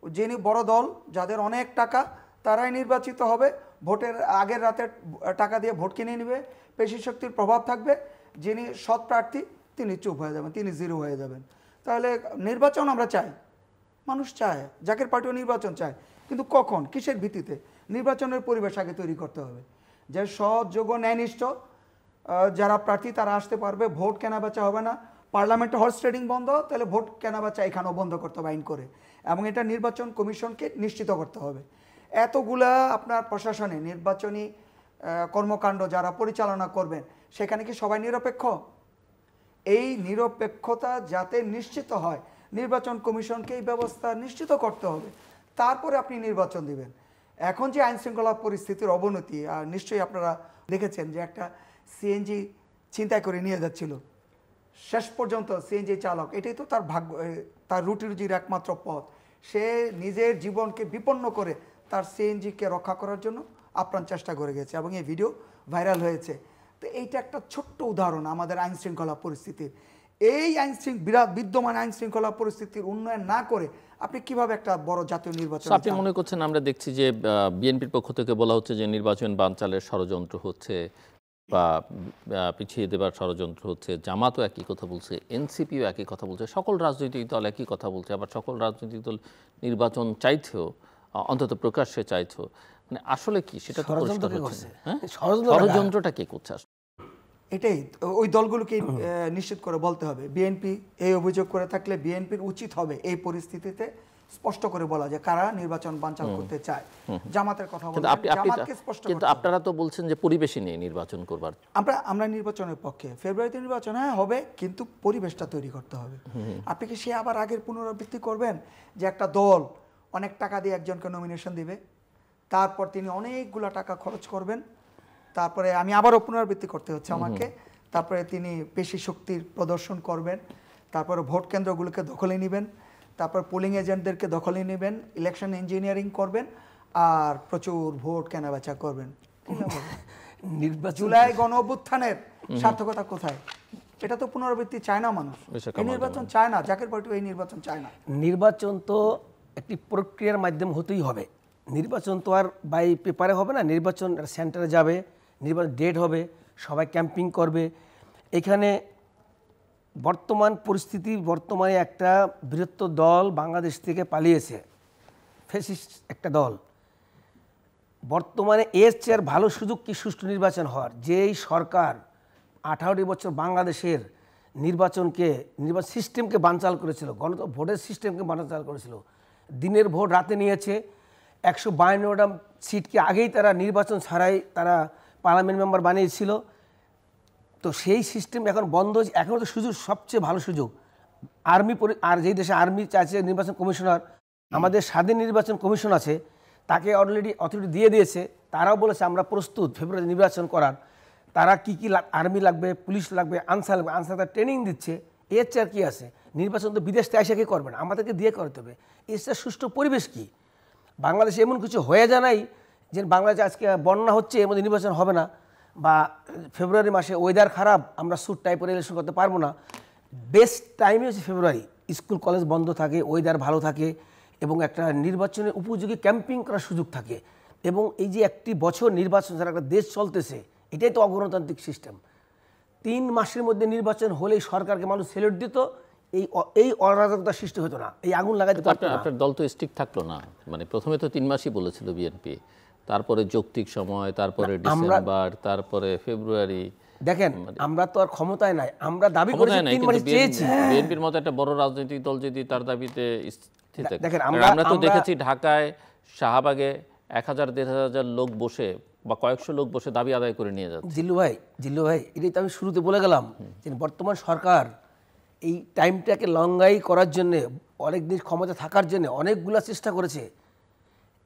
যিনি বড় দল, যাদের অনেক টাকা, তারাই নির্বাচিত হবে, ভোটের আগের রাতে টাকা দিয়ে ভোট কিনে নেবে, পেশি শক্তির প্রভাব থাকবে। যিনি সৎ প্রার্থী তিনি চুপ হয়ে যাবেন, তিনি জিরো হয়ে যাবেন। তাহলে নির্বাচন আমরা চাই, মানুষ চায়, জাকের পার্টিও নির্বাচন চায়, কিন্তু কখন, কিসের ভিত্তিতে? নির্বাচনের পরিবেশ আগে তৈরি করতে হবে, যে সৎ, যোগ্য, ন্যায়নিষ্ঠ যারা প্রার্থী তারা আসতে পারবে, ভোট কেনাবেচা হবে না। পার্লামেন্টে হর্স ট্রেডিং বন্ধ, তাহলে ভোট কেনাবেচা এখানেও বন্ধ করতে হবে আইন করে, এবং এটা নির্বাচন কমিশনকে নিশ্চিত করতে হবে। এতগুলা আপনার প্রশাসনে নির্বাচনী কর্মকাণ্ড যারা পরিচালনা করবেন, সেখানে কি সবাই নিরপেক্ষ? এই নিরপেক্ষতা যাতে নিশ্চিত হয়, নির্বাচন কমিশনকে এই ব্যবস্থা নিশ্চিত করতে হবে, তারপরে আপনি নির্বাচন দিবেন। এখন যে আইন শৃঙ্খলা পরিস্থিতির অবনতি, আর নিশ্চয়ই আপনারা দেখেছেন যে একটা সিএনজি ছিনতাই করে নিয়ে যাচ্ছিল, শেষ পর্যন্ত সিএনজি চালক, এটাই তো তার ভাগ্য, তার রুটি রুজির একমাত্র পথ। সে নিজের জীবনকে বিপন্ন করে তার সিএনজিকে রক্ষা করার জন্য আপ্রাণ চেষ্টা করে গেছে, এবং এই ভিডিও ভাইরাল হয়েছে। তো এইটা একটা ছোট্ট উদাহরণ আমাদের আইন শৃঙ্খলা পরিস্থিতির। এই বিদ্যমান আইন শৃঙ্খলা পরিস্থিতির উন্নয়ন না করে আপনি কিভাবে একটা বড় জাতীয় নির্বাচন? আপনি মনে করছেন, আমরা দেখছি যে বিএনপির পক্ষ থেকে বলা হচ্ছে যে নির্বাচন বানচালের ষড়যন্ত্র হচ্ছে বা পিছিয়ে দেবার ষড়যন্ত্র হচ্ছে, জামাতও একই কথা বলছে, এনসিপিও একই কথা বলছে, সকল রাজনৈতিক দল একই কথা বলছে, আবার সকল রাজনৈতিক দল নির্বাচন চাইছেও, অন্তত প্রকাশ্যে চাইছেও। মানে আসলে কি সেটা তো পরিষ্কার হচ্ছে না। হ্যাঁ, ষড়যন্ত্রটা কে করছে? এটাই ওই দলগুলোকে নিশ্চিত করে বলতে হবে। বিএনপি এই অভিযোগ করে থাকলে বিএনপির উচিত হবে এই পরিস্থিতিতে স্পষ্ট করে বলা যে কারা নির্বাচন বানচাল করতে চায়। জামাতের কথা বলতে জামাতকে স্পষ্ট, কিন্তু আপনারা তো বলছেন যে পরিবেশই নেই নির্বাচন করবার। আমরা নির্বাচনের পক্ষে, ফেব্রুয়ারিতে নির্বাচন হবে, কিন্তু পরিবেশটা তৈরি করতে হবে। আপনি কি সে আবার আগের পুনরাবৃত্তি করবেন যে একটা দল অনেক টাকা দিয়ে একজনকে নমিনেশন দিবে, তারপর তিনি অনেকগুলো টাকা খরচ করবেন, তারপরে আমি আবারও পুনরাবৃত্তি করতে হচ্ছে আমাকে, তারপরে তিনি পেশি শক্তির প্রদর্শন করবেন, তারপরে ভোট কেন্দ্রগুলোকে দখলে নেবেন, তারপর পোলিং এজেন্টদেরকে দখলে নেবেন, ইলেকশন ইঞ্জিনিয়ারিং করবেন, আর প্রচুর ভোট কেনাবেচা করবেন। জুলাই গণ অভ্যুত্থানের সার্থকতা কোথায়? এটা তো পুনরাবৃত্তি চায় না মানুষ, এই নির্বাচন চায় না, জাকের পার্টি এই নির্বাচন চায় না। নির্বাচন তো একটি প্রক্রিয়ার মাধ্যমে হতেই হবে। নির্বাচন তো আর বাই পেপারে হবে না, নির্বাচন সেন্টারে যাবে, নির্বাচন ডেট হবে, সবাই ক্যাম্পিং করবে। এখানে বর্তমান পরিস্থিতি, বর্তমানে একটা বৃহত্তর দল বাংলাদেশ থেকে পালিয়েছে, ফ্যাসিস্ট একটা দল। বর্তমানে এর চেয়ে ভালো সুযোগ কি সুষ্ঠু নির্বাচন হওয়ার? যেই সরকার 18 বছর বাংলাদেশের নির্বাচন সিস্টেমকে বানচাল করেছিল, ভোটের সিস্টেমকে বানচাল করেছিল, দিনের ভোট রাতে নিয়েছে, 152টা সিটকে আগেই তারা নির্বাচন ছাড়াই তারা পার্লামেন্ট মেম্বার বানিয়েছিল। তো সেই সিস্টেম এখন বন্ধ হয়েছে। এখন তো সুযোগ, সবচেয়ে ভালো সুযোগ আর যেই দেশে আর্মি চাইছে নির্বাচন কমিশনার, আমাদের স্বাধীন নির্বাচন কমিশন আছে, তাকে অলরেডি অথরিটি দিয়ে দিয়েছে। তারাও বলেছে আমরা প্রস্তুত ফেব্রুয়ারি নির্বাচন করার। তারা কি আর্মি লাগবে, পুলিশ লাগবে, আনসার লাগবে, আনসার তারা ট্রেনিং দিচ্ছে। এর চেয়ে আর কি আছে? নির্বাচন তো বিদেশ থেকে এসে কি করবে না, আমাদেরকে দিয়ে করতে হবে। এর চেয়ে সুষ্ঠু পরিবেশ কি? বাংলাদেশে এমন কিছু হয়ে যায় নাই যে বাংলাদেশে আজকে বন্যা হচ্ছে, এর মধ্যে নির্বাচন হবে না, বা ফেব্রুয়ারি মাসে ওয়েদার খারাপ, আমরা স্যুট টাইপের ইলেকশন করতে পারবো না। বেস্ট টাইমই হচ্ছে ফেব্রুয়ারি, স্কুল কলেজ বন্ধ থাকে, ওয়েদার ভালো থাকে এবং একটা নির্বাচনের উপযোগী ক্যাম্পিং করার সুযোগ থাকে। এবং এই যে একটি বছর নির্বাচন ছাড়া একটা দেশ চলতেছে, এটাই তো অগণতান্ত্রিক সিস্টেম। 3 মাসের মধ্যে নির্বাচন হলেই সরকারকে মানুষ সেলুট দিত, এই অরাজকতা সৃষ্টি হতো না, এই আগুন লাগাইতে পারতো না। আপনার দল তো স্টিক থাকলো না, মানে প্রথমে তো 3 মাসই বলেছিল বিএনপি, তারপরে যৌক্তিক সময়, তারপরে ডিসেম্বর, তারপরে ফেব্রুয়ারি। দেখেন, আমরা তো আর ক্ষমতায় নাই, আমরা দাবি করেছি 3 মাস চেয়েছি। বিএনপির মতো একটা বড় রাজনৈতিক দল যদি তার দাবিতে স্থির থাকে, দেখেন আমরা তো দেখেছি ঢাকায় শাহবাগে 1000-1500 লোক বসে বা কয়েকশো লোক বসে দাবি আদায় করে নিয়ে যাচ্ছে। জিল্লু ভাই এটাই তো আমি শুরুতে বলে গেলাম যে বর্তমান সরকার এই টাইমটাকে লঙ্গাই করার জন্য, অনেক দিন ক্ষমতা থাকার জন্য অনেকগুলো চেষ্টা করেছে।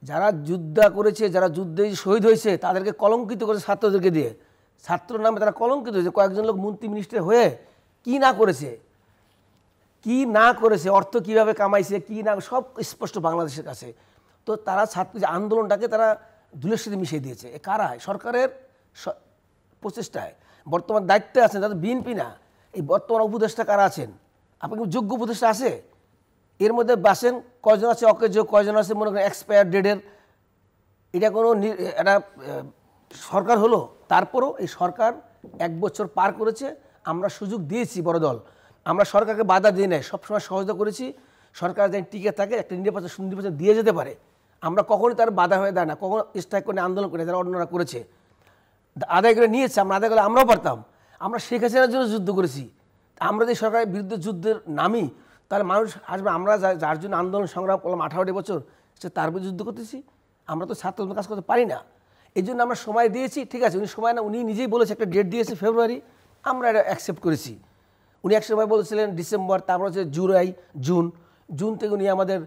যারা যুদ্ধ করেছে, যারা যুদ্ধে শহীদ হয়েছে, তাদেরকে কলঙ্কিত করেছে ছাত্রদেরকে দিয়ে। ছাত্র নামে তারা কলঙ্কিত হয়েছে। কয়েকজন লোক মন্ত্রী মিনিস্টার হয়ে কি না করেছে, অর্থ কিভাবে কামাইছে, কি না, সব স্পষ্ট বাংলাদেশের কাছে। তো তারা ছাত্র যে আন্দোলনটাকে তারা ধুলের সাথে মিশিয়ে দিয়েছে। এ কারায়? সরকারের প্রচেষ্টায়। বর্তমান দায়িত্বে আছেন তাদের বিএনপি না, এই বর্তমান উপদেষ্টা কারা আছেন? আপনার যোগ্য উপদেষ্টা আছে? এর মধ্যে বাসেন কয়জন আছে অকেজ, কয়জন আছে মনে করেন এক্সপায়ার ডেটের। এটা কোনো একটা সরকার হলো? তারপরও এই সরকার 1 বছর পার করেছে, আমরা সুযোগ দিয়েছি বড় দল, আমরা সরকারকে বাধা দিই নাই, সবসময় সহযোগিতা করেছি। সরকার যেন টিকে থাকে, একটা নির্বাচন দিয়ে যেতে পারে, আমরা কখনোই তার বাধা হয়ে দেয় না, কখনো স্ট্রাইক করে আন্দোলন করে যারা অন্যরা করেছে আদায় করে নিয়েছে, আমরা আদায় করলে আমরাও পারতাম। আমরা শেখ হাসিনার জন্য যুদ্ধ করেছি, আমরা যদি সরকারের বিরুদ্ধে যুদ্ধের নামি তাহলে মানুষ আসবে। আমরা যার জন্য আন্দোলন সংগ্রাম করলাম 18 বছর, সে তার বিরুদ্ধে যুদ্ধ করতেছি? আমরা তো ছাত্রদের কাজ করতে পারি না। এই জন্য আমরা সময় দিয়েছি, ঠিক আছে। উনি সময় না, উনি নিজেই বলেছে একটা ডেট দিয়েছে ফেব্রুয়ারি, আমরা এটা অ্যাকসেপ্ট করেছি। উনি এক সময় বলেছিলেন ডিসেম্বর, তারপর হচ্ছে জুলাই, জুন থেকে উনি আমাদের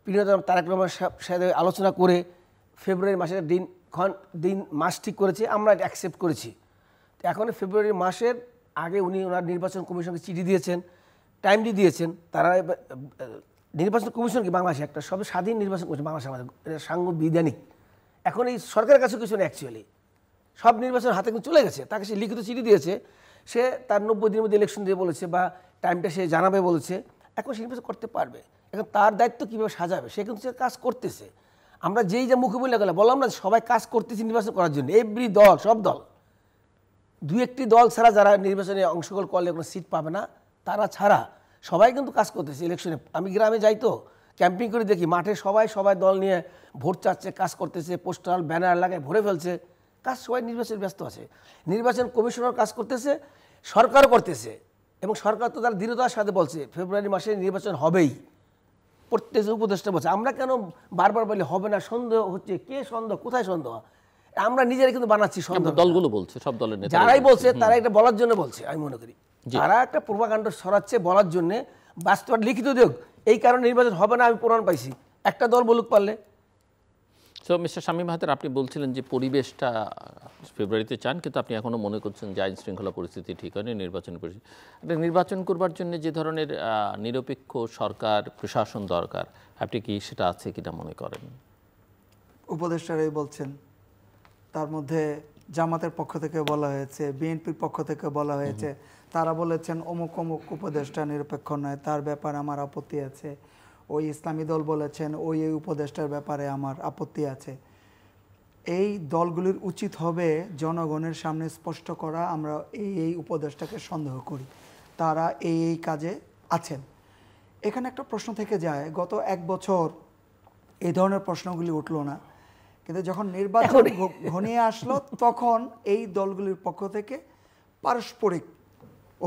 প্রিয়তম তারেক রহমানের সাথে আলোচনা করে ফেব্রুয়ারি মাসের মাস ঠিক করেছে, আমরা এটা অ্যাকসেপ্ট করেছি। এখন ফেব্রুয়ারি মাসের আগে উনি ওনার নির্বাচন কমিশনকে চিঠি দিয়েছেন, টাইমলি দিয়েছেন। তারা নির্বাচন কমিশন কি বাংলাদেশে একটা সব স্বাধীন নির্বাচন কমিশন বাংলাদেশে, আমাদের এটা সাংবিধানিক। এখন এই সরকারের কাছে কিছু না, অ্যাকচুয়ালি সব নির্বাচন হাতে কিন্তু চলে গেছে, তাকে সে লিখিত চিঠি দিয়েছে, সে তার 90 দিনের মধ্যে ইলেকশন দিয়ে বলেছে বা টাইমটা সে জানাবে বলেছে, এখন সে নির্বাচন করতে পারবে। এখন তার দায়িত্ব কীভাবে সাজাবে, সে কিন্তু সে কাজ করতেছে। আমরা যেই যে মুখে বলে গেলাম, বললাম না সবাই কাজ করতেছি নির্বাচন করার জন্য, এভরি দল, সব দল, দু একটি দল ছাড়া যারা নির্বাচনে অংশগ্রহণ করলে কোনো সিট পাবে না, তারা ছাড়া সবাই কিন্তু কাজ করতেছে ইলেকশনে। আমি গ্রামে যাই তো ক্যাম্পিং করে দেখি, মাঠে সবাই দল নিয়ে ভোট চাচ্ছে, কাজ করতেছে, পোস্টার ব্যানার লাগায় ভরে ফেলছে, কাজ সবাই নির্বাচনে ব্যস্ত আছে। নির্বাচন কমিশনার কাজ করতেছে, সরকারও করতেছে, এবং সরকার তো তার দৃঢ়তার সাথে বলছে ফেব্রুয়ারি মাসে নির্বাচন হবেই, প্রত্যেক উপদেষ্টা বলছে। আমরা কেন বারবার বলি হবে না, সন্দেহ হচ্ছে, কে সন্দেহ, কোথায় সন্দেহ? আমরা নিজেরা কিন্তু বানাচ্ছি সন্দেহ। দলগুলো বলছে, সব দলের নেতা যারাই বলছে তারা এটা বলার জন্য বলছে, আমি মনে করি তারা একটা প্রোপাগান্ডা ছড়াচ্ছে বলার জন্য, বাস্তব লিখিত দিক এই কারণে নির্বাচন হবে না, আমি প্রমাণ পাইছি, একটা দল বলুক পারলে। সো মিস্টার শামীম হায়দার, আপনি বলছিলেন যে পরিবেশটা ফেব্রুয়ারিতে চান, কিন্তু আপনি এখনও মনে করছেন যে আইন শৃঙ্খলা পরিস্থিতি ঠিক হয়নি, নির্বাচন পরিস্থিতি, একটা নির্বাচন করবার জন্য যে ধরনের নিরপেক্ষ সরকার প্রশাসন দরকার, আপনি কি সেটা আছে কিনা মনে করেন? উপদেষ্টারাই বলছেন, তার মধ্যে জামাতের পক্ষ থেকে বলা হয়েছে, বিএনপির পক্ষ থেকে বলা হয়েছে, তারা বলেছেন অমুক অমুক উপদেষ্টা নিরপেক্ষ নয়, তার ব্যাপারে আমার আপত্তি আছে। ওই ইসলামী দল বলেছেন ওই উপদেষ্টার ব্যাপারে আমার আপত্তি আছে। এই দলগুলির উচিত হবে জনগণের সামনে স্পষ্ট করা আমরা এই উপদেষ্টাকে সন্দেহ করি, তারা এই কাজে আছেন। এখানে একটা প্রশ্ন থেকে যায়, গত 1 বছর এই ধরনের প্রশ্নগুলি উঠলো না, কিন্তু যখন নির্বাচন ঘনিয়ে আসলো তখন এই দলগুলির পক্ষ থেকে পারস্পরিক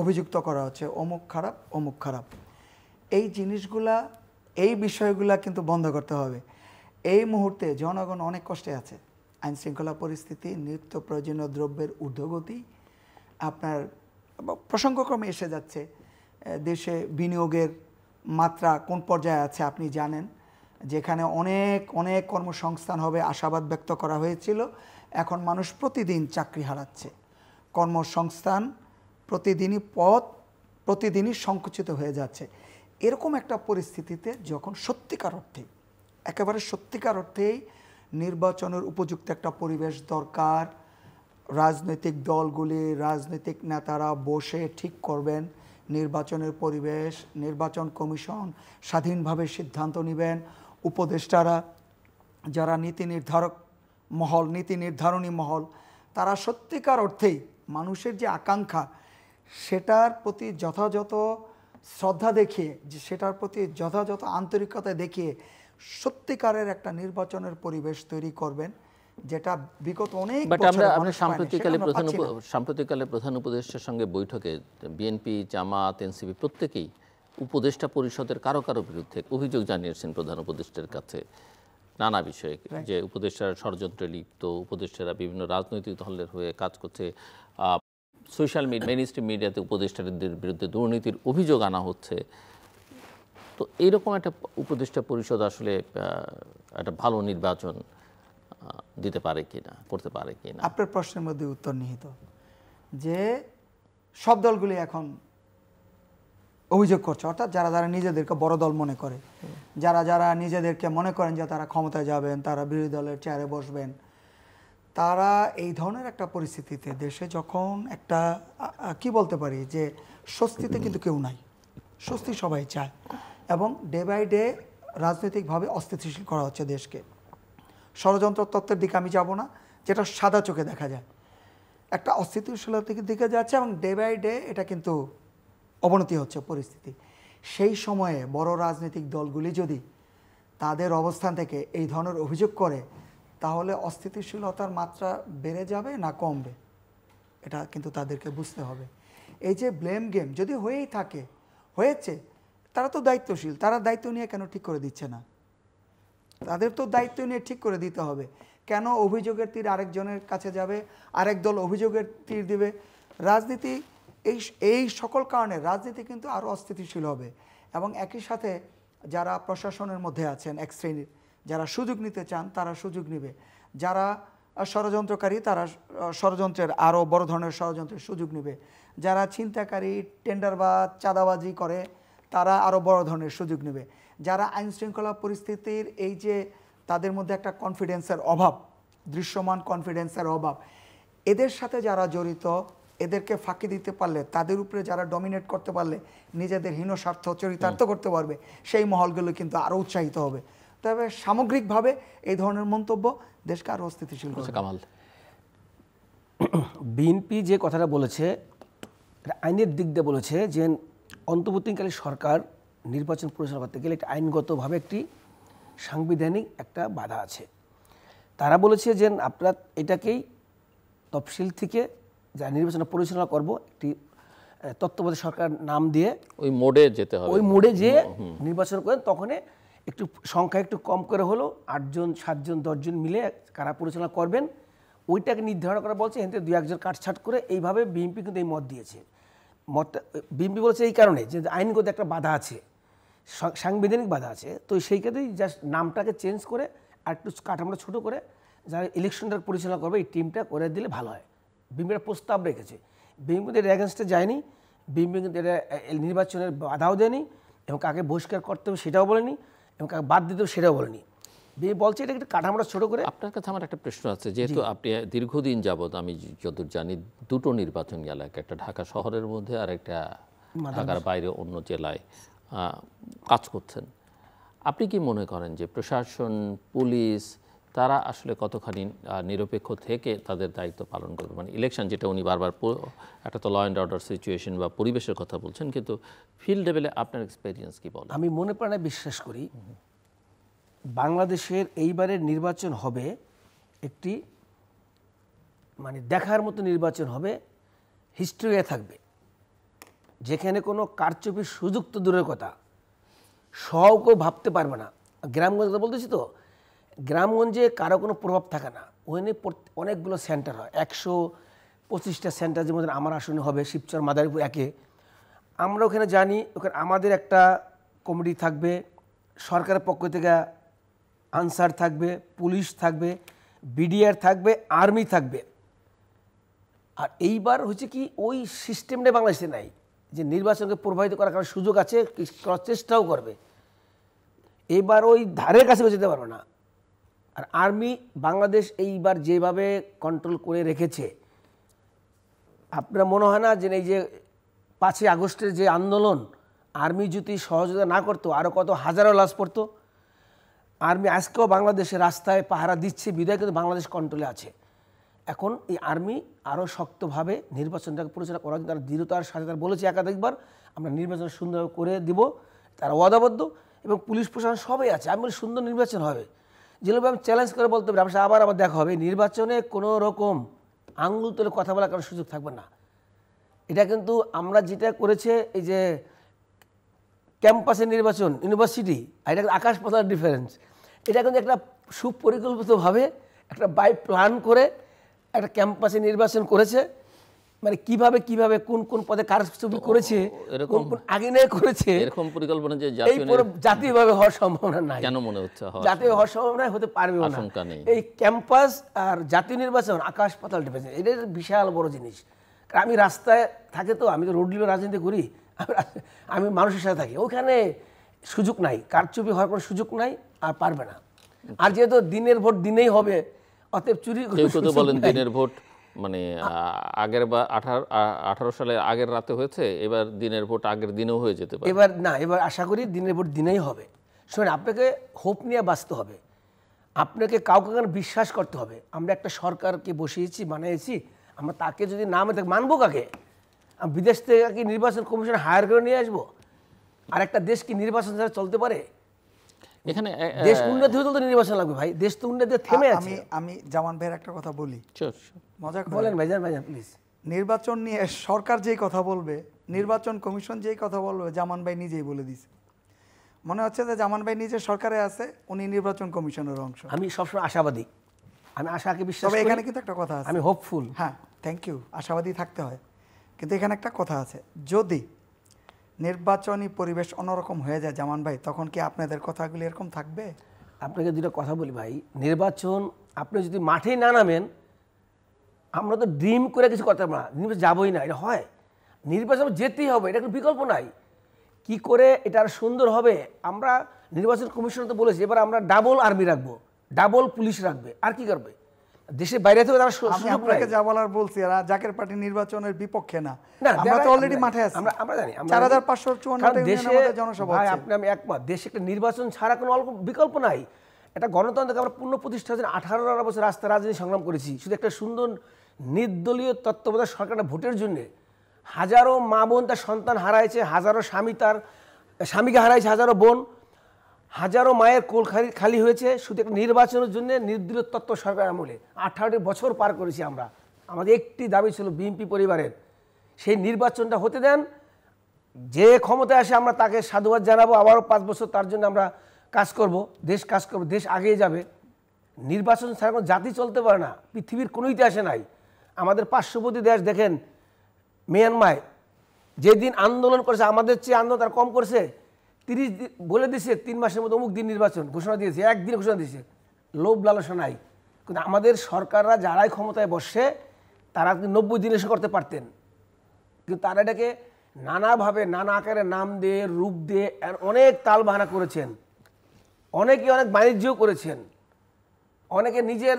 অভিযুক্ত করা হচ্ছে, অমুক খারাপ অমুক খারাপ। এই জিনিসগুলা, এই বিষয়গুলা কিন্তু বন্ধ করতে হবে। এই মুহূর্তে জনগণ অনেক কষ্টে আছে, আইন শৃঙ্খলা পরিস্থিতি, নিত্য প্রয়োজনীয় দ্রব্যের ঊর্ধ্বগতি, আপনার প্রসঙ্গক্রমে এসে যাচ্ছে, দেশে বিনিয়োগের মাত্রা কোন পর্যায়ে আছে আপনি জানেন, যেখানে অনেক অনেক কর্মসংস্থান হবে আশাবাদ ব্যক্ত করা হয়েছিল, এখন মানুষ প্রতিদিন চাকরি হারাচ্ছে, কর্মসংস্থান প্রতিদিনই প্রতিদিনই সংকুচিত হয়ে যাচ্ছে। এরকম একটা পরিস্থিতিতে যখন সত্যিকার অর্থে, একেবারে সত্যিকার অর্থেই নির্বাচনের উপযুক্ত একটা পরিবেশ দরকার, রাজনৈতিক দলগুলি, রাজনৈতিক নেতারা বসে ঠিক করবেন নির্বাচনের পরিবেশ, নির্বাচন কমিশন স্বাধীনভাবে সিদ্ধান্ত নেবেন, উপদেষ্টারা যারা নীতি নির্ধারক মহল, নীতি নির্ধারণী মহল, তারা সত্যিকার অর্থেই মানুষের যে আকাঙ্ক্ষা সেটার প্রতি যথাযথ শ্রদ্ধা দেখিয়ে, যে সেটার প্রতি যথাযথ আন্তরিকতা দেখিয়ে সত্যিকারের একটা নির্বাচনের পরিবেশ তৈরি করবেন, যেটা বিগত অনেক আমরা সাম্প্রতিককালে প্রধান উপদেষ্টার সঙ্গে বৈঠকে বিএনপি, জামাত, এনসিপি প্রত্যেকেই উপদেষ্টা পরিষদের কারো বিরুদ্ধে অভিযোগ জানিয়েছেন প্রধান উপদেষ্টার কাছে নানা বিষয়ে, যে উপদেষ্টারা ষড়যন্ত্রে লিপ্ত, উপদেষ্টারা বিভিন্ন রাজনৈতিক দলের হয়ে কাজ করছে, সোশ্যাল মিডিয়া, মেইনস্ট্রিম মিডিয়াতে উপদেষ্টাদের বিরুদ্ধে দুর্নীতির অভিযোগ আনা হচ্ছে। তো এইরকম একটা উপদেষ্টা পরিষদ আসলে একটা ভালো নির্বাচন দিতে পারে কিনা, করতে পারে কিনা? আপনার প্রশ্নের মধ্যে উত্তর নিহিত, যে সব দলগুলি এখন অভিযোগ করছে, অর্থাৎ যারা যারা নিজেদেরকে বড় দল মনে করে, যারা যারা নিজেদেরকে মনে করেন যে তারা ক্ষমতায় যাবেন, তারা বিরোধী দলের চেয়ারে বসবেন, তারা এই ধরনের একটা পরিস্থিতিতে দেশে যখন একটা কি বলতে পারি যে স্বস্তিতে কিন্তু কেউ নাই, স্বস্তি সবাই চায়, এবং ডে বাই ডে রাজনৈতিকভাবে অস্থিতিশীল করা হচ্ছে দেশকে। ষড়যন্ত্র তত্ত্বের দিকে আমি যাব না, যেটা সাদা চোখে দেখা যায়, একটা অস্থিতিশীলতার দিকে যাচ্ছে, এবং ডে বাই ডে এটা কিন্তু অবনতি হচ্ছে পরিস্থিতি। সেই সময়ে বড় রাজনৈতিক দলগুলি যদি তাদের অবস্থান থেকে এই ধরনের অভিযোগ করে, তাহলে অস্থিতিশীলতার মাত্রা বেড়ে যাবে না কমবে, এটা কিন্তু তাদেরকে বুঝতে হবে। এই যে ব্লেম গেম যদি হয়েই থাকে, হয়েছে, তারা তো দায়িত্বশীল, তারা দায়িত্ব নিয়ে কেন ঠিক করে দিচ্ছে না? তাদের তো দায়িত্ব নিয়ে ঠিক করে দিতে হবে। কেন অভিযোগের তীর আরেকজনের কাছে যাবে, আরেক দল অভিযোগের তীর দিবে? রাজনীতি এই সকল কারণে রাজনীতি কিন্তু আরও অস্থিতিশীল হবে, এবং একই সাথে যারা প্রশাসনের মধ্যে আছেন এক শ্রেণীর, যারা সুযোগ নিতে চান তারা সুযোগ নেবে, যারা ষড়যন্ত্রকারী তারা ষড়যন্ত্রের আরও বড় ধরনের ষড়যন্ত্রের সুযোগ নেবে, যারা ছিনতাইকারী, টেন্ডারবাজ, চাঁদাবাজি করে তারা আরও বড় ধরনের সুযোগ নেবে, যারা আইন শৃঙ্খলা পরিস্থিতির এই যে তাদের মধ্যে একটা কনফিডেন্সের অভাব, দৃশ্যমান কনফিডেন্সের অভাব, এদের সাথে যারা জড়িত, এদেরকে ফাঁকি দিতে পারলে, তাদের উপরে যারা ডমিনেট করতে পারলে, নিজেদের হীন স্বার্থ চরিতার্থ করতে পারবে, সেই মহলগুলো কিন্তু আরও উৎসাহিত হবে। তবে সামগ্রিকভাবে এই ধরনের মন্তব্য দেশকে আরও অস্থিতিশীল করবে। কামাল, বিএনপি যে কথাটা বলেছে এটা আইনের দিক দিয়ে বলেছে যে অন্তর্বর্তীকালীন সরকার নির্বাচন পরিচালনা করতে গেলে একটা আইনগতভাবে একটি সাংবিধানিক একটা বাধা আছে। তারা বলেছে যে আপনারা এটাকেই তফসিল থেকে যা নির্বাচন পরিচালনা করব একটি তত্ত্বাবধায়ক সরকার নাম দিয়ে ওই মোডে যেতে হবে, ওই মোডে যে নির্বাচন করেন তখন একটু সংখ্যা একটু কম করে হলো 8 জন 7 জন 10 জন মিলে কারা পরিচালনা করবেন ওইটাকে নির্ধারণ করা বলছে। এতে 2-1 জন কাটছাট করে এইভাবে বিএনপি কিন্তু এই মত দিয়েছে। মতটা বিএনপি বলেছে এই কারণে যে আইনগত একটা বাধা আছে, সাংবিধানিক বাধা আছে, তো সেই ক্ষেত্রেই জাস্ট নামটাকে চেঞ্জ করে আর একটু কাঠামোটা ছোটো করে যারা ইলেকশনটা পরিচালনা করবে এই টিমটা করে দিলে ভালো হয়। বিএনপির প্রস্তাব রেখেছে, বিএনপি কিন্তু এর এগেনস্টে যায়নি, বিএনপি কিন্তু এটা নির্বাচনের বাধাও দেয়নি এবং কাকে বহিষ্কার করতে হবে সেটাও বলেনি এবং কাকে বাদ দিতে হবে সেটাও বলেনি। বিএনপি বলছে এটা একটু কাঠামোটা ছোটো করে। আপনার কাছে আমার একটা প্রশ্ন আছে, যেহেতু আপনি দীর্ঘদিন যাবত আমি যতদূর জানি দুটো নির্বাচনী এলাকা, একটা ঢাকা শহরের মধ্যে আর একটা ঢাকার বাইরে অন্য জেলায় কাজ করছেন, আপনি কি মনে করেন যে প্রশাসন, পুলিশ তারা আসলে কতখানি নিরপেক্ষ থেকে তাদের দায়িত্ব পালন করবে? মানে ইলেকশন যেটা উনি বারবার একটা তো ল অ্যান্ড অর্ডার সিচুয়েশন বা পরিবেশের কথা বলছেন, কিন্তু ফিল্ড লেভেলে আপনার এক্সপেরিয়েন্স কি বলে? আমি মনে প্রাণে বিশ্বাস করি বাংলাদেশের এইবারের নির্বাচন হবে একটি মানে দেখার মতো নির্বাচন হবে, হিস্ট্রি হয়ে থাকবে, যেখানে কোনো কারচুপির সুযোগ তো দূরের কথা, কেউ ভাবতে পারবে না। গ্রামগঞ্জে বলতেছি তো, গ্রামগঞ্জে কারো কোনো প্রভাব থাকে না, ওখানে অনেকগুলো সেন্টার হয়, 125টা সেন্টার যেমন আমার আসনে হবে শিবচর মাদারীপুর একে। আমরা ওখানে জানি ওখানে আমাদের একটা কমিটি থাকবে, সরকারের পক্ষ থেকে আনসার থাকবে, পুলিশ থাকবে, বিডিআর থাকবে, আর্মি থাকবে। আর এইবার হচ্ছে কি ওই সিস্টেমটা বাংলাদেশে নাই যে নির্বাচনকে প্রভাবিত করার কারণে সুযোগ আছে, করার চেষ্টাও করবে। এবার ওই ধারের কাছে যেতে পারবে না। আর আর্মি বাংলাদেশ এইবার যেভাবে কন্ট্রোল করে রেখেছে, আপনার মনে হয় না যে এই যে 5ই আগস্টের যে আন্দোলন, আর্মি যদি সহযোগিতা না করতো আরও কত হাজারো লাশ পড়তো। আর্মি আজকেও বাংলাদেশের রাস্তায় পাহারা দিচ্ছে বিধায় কিন্তু বাংলাদেশ কন্ট্রোলে আছে। এখন এই আর্মি আরও শক্তভাবে নির্বাচনটাকে পরিচালনা করার জন্য তারা দৃঢ়তার সাথে তারা বলেছে একাধিকবার আমরা নির্বাচন সুন্দরভাবে করে দিব, তারা ওয়াদাবদ্ধ এবং পুলিশ প্রশাসন সবাই আছে। আমি বলি সুন্দর নির্বাচন হবে, যেভাবে আমি চ্যালেঞ্জ করে বলতে পারি আবার দেখা হবে, নির্বাচনে কোনো রকম আঙ্গুল তুলে কথা বলার কারণ সুযোগ থাকবে না। এটা কিন্তু আমরা যেটা করেছে এই যে ক্যাম্পাসের নির্বাচন, ইউনিভার্সিটি, আর এটা আকাশ পাতাল ডিফারেন্স। এটা কিন্তু একটা সুপরিকল্পিতভাবে একটা বাই প্ল্যান করে একটা ক্যাম্পাসে নির্বাচন করেছে, মানে কিভাবে কিভাবে কোন কোন পদে কার ছবি করেছে, কোন কোন আগে নিয়ে করেছে, এরকম পরিকল্পনা যে জাতীয়ভাবে হওয়ার সম্ভাবনা নাই। কেন মনে হচ্ছে জাতীয় হওয়ার সম্ভাবনা হতে পারবে না। এই ক্যাম্পাস আর জাতীয় নির্বাচন আকাশ পাতাল ডিফারেন্স, এটা বিশাল বড় জিনিস। কারণ আমি রাস্তায় থাকে তো, আমি তো রোড লিভে রাজনীতি করি, আমি মানুষের সাথে থাকি, ওখানে সুযোগ নাই, কারচুপি হওয়ার কোনো সুযোগ নাই, আর পারবে না। আর যেহেতু দিনের ভোট দিনেই হবে, অতএব চুরি বলেন দিনের ভোট মানে আগের বা 18 সালে আগের রাতে হয়েছে, এবার দিনের ভোট আগের দিনেও হয়ে যেতে পারে। এবার না, এবার আশা করি দিনের ভোট দিনেই হবে। শোনেন, আপনাকে হোপ নিয়ে বাঁচতে হবে, আপনাকে কাউকে বিশ্বাস করতে হবে। আমরা একটা সরকারকে বসিয়েছি, বানিয়েছি, আমরা তাকে যদি না মানবো কাকে? বিদেশ থেকে কি নির্বাচন কমিশন হায়ার করে নিয়ে আসবো? আর একটা দেশ কি নির্বাচন ছাড়া চলতে পারে? এখানে দেশ উন্নতি হতে তো নির্বাচন লাগবে ভাই, দেশ তো উন্নতি থেমে আছে। আমি জামান ভাইয়ের একটা কথা বলি, মজা করে বলেন ভাইজান, প্লিজ। নির্বাচন নিয়ে সরকার যেই কথা বলবে, নির্বাচন কমিশন যেই কথা বলবে, জামান ভাই নিজেই বলে দিছে। মনে হচ্ছে যে জামান ভাই নিজে সরকারে আছে, উনি নির্বাচন কমিশনের অংশ। আমি সবসময় আশাবাদী, আমি আশাকে বিশ্বাস করি। এখানে কিন্তু একটা কথা আছে, আমি হোপফুল। হ্যাঁ, থ্যাংক ইউ, আশাবাদী থাকতে হয়। কিন্তু এখানে একটা কথা আছে, যদি নির্বাচনী পরিবেশ অন্যরকম হয়ে যায় জামান ভাই, তখন কি আপনাদের কথাগুলি এরকম থাকবে? আপনাকে দুটো কথা বলি ভাই, নির্বাচন আপনি যদি মাঠে না নামেন, আমরা তো ড্রিম করে কিছু করতে পারবো না, নির্বাচন যাবোই না, এটা হয়। নির্বাচন যেতেই হবে, এটা কোনো বিকল্প নাই। কি করে এটা আর সুন্দর হবে? আমরা নির্বাচন কমিশন তো বলেছি এবার আমরা ডাবল আর্মি রাখবো, ডাবল পুলিশ রাখবে, আর কি করবে? দেশের বাইরে থেকে তারা আমি সুযোগ আপনাকে পায়। যা বলার বলছি, এরা জাকের পার্টি নির্বাচনের বিপক্ষে না, না, আমরা তো যারা- অলরেডি মাঠে আছি। আমরা জানি 4554 কারণ ইউনিয়নে দেশে আমাদের জনসভা ভাই, হচ্ছে। আপনি আমি একমত, দেশে একটা নির্বাচন ছাড়া কোনো বিকল্প নাই। এটা গণতন্ত্রকে আমরা পূর্ণ প্রতিষ্ঠার জন্য 18 বছর রাস্তা রাজনীতি সংগ্রাম করেছি, শুধু একটা সুন্দর নির্দলীয় তত্ত্বাবধায়ক সরকারের ভোটের জন্য। হাজারো মা বোন তার সন্তান হারাইছে, হাজারো স্বামী তার স্বামীকে হারাইছে, হাজারো বোন, হাজারো মায়ের কোল খালি হয়েছে শুধু একটা নির্বাচনের জন্য। নির্দলীয় তত্ত্ব সরকার আমলে 18 বছর পার করেছি আমরা। আমাদের একটি দাবি ছিল বিএনপি পরিবারের, সেই নির্বাচনটা হতে দেন, যে ক্ষমতায় আসে আমরা তাকে সাধুবাদ জানাবো, আবারও 5 বছর তার জন্য আমরা কাজ করব, কাজ করব, দেশ আগিয়ে যাবে। নির্বাচন ছাড়া কোনো জাতি চলতে পারে না, পৃথিবীর কোনো ইতিহাসে নাই। আমাদের পার্শ্ববর্তী দেশ দেখেন, মিয়ানমার যেদিন আন্দোলন করেছে, আমাদের চেয়ে আন্দোলন তার কম করছে, 30 দিন বলে দিয়েছে 3 মাসের মধ্যে অমুক দিন নির্বাচন ঘোষণা দিয়েছে, একদিন ঘোষণা দিয়েছে। লোভ লালসা নাই। কিন্তু আমাদের সরকাররা যারাই ক্ষমতায় বসে তারা 90 দিন এসে করতে পারতেন, কিন্তু তারা এটাকে নানাভাবে নানা আকারে নাম দিয়ে রূপ দিয়ে অনেক তাল বাহানা করেছেন। অনেকে অনেক বাণিজ্যও করেছেন, অনেকে নিজের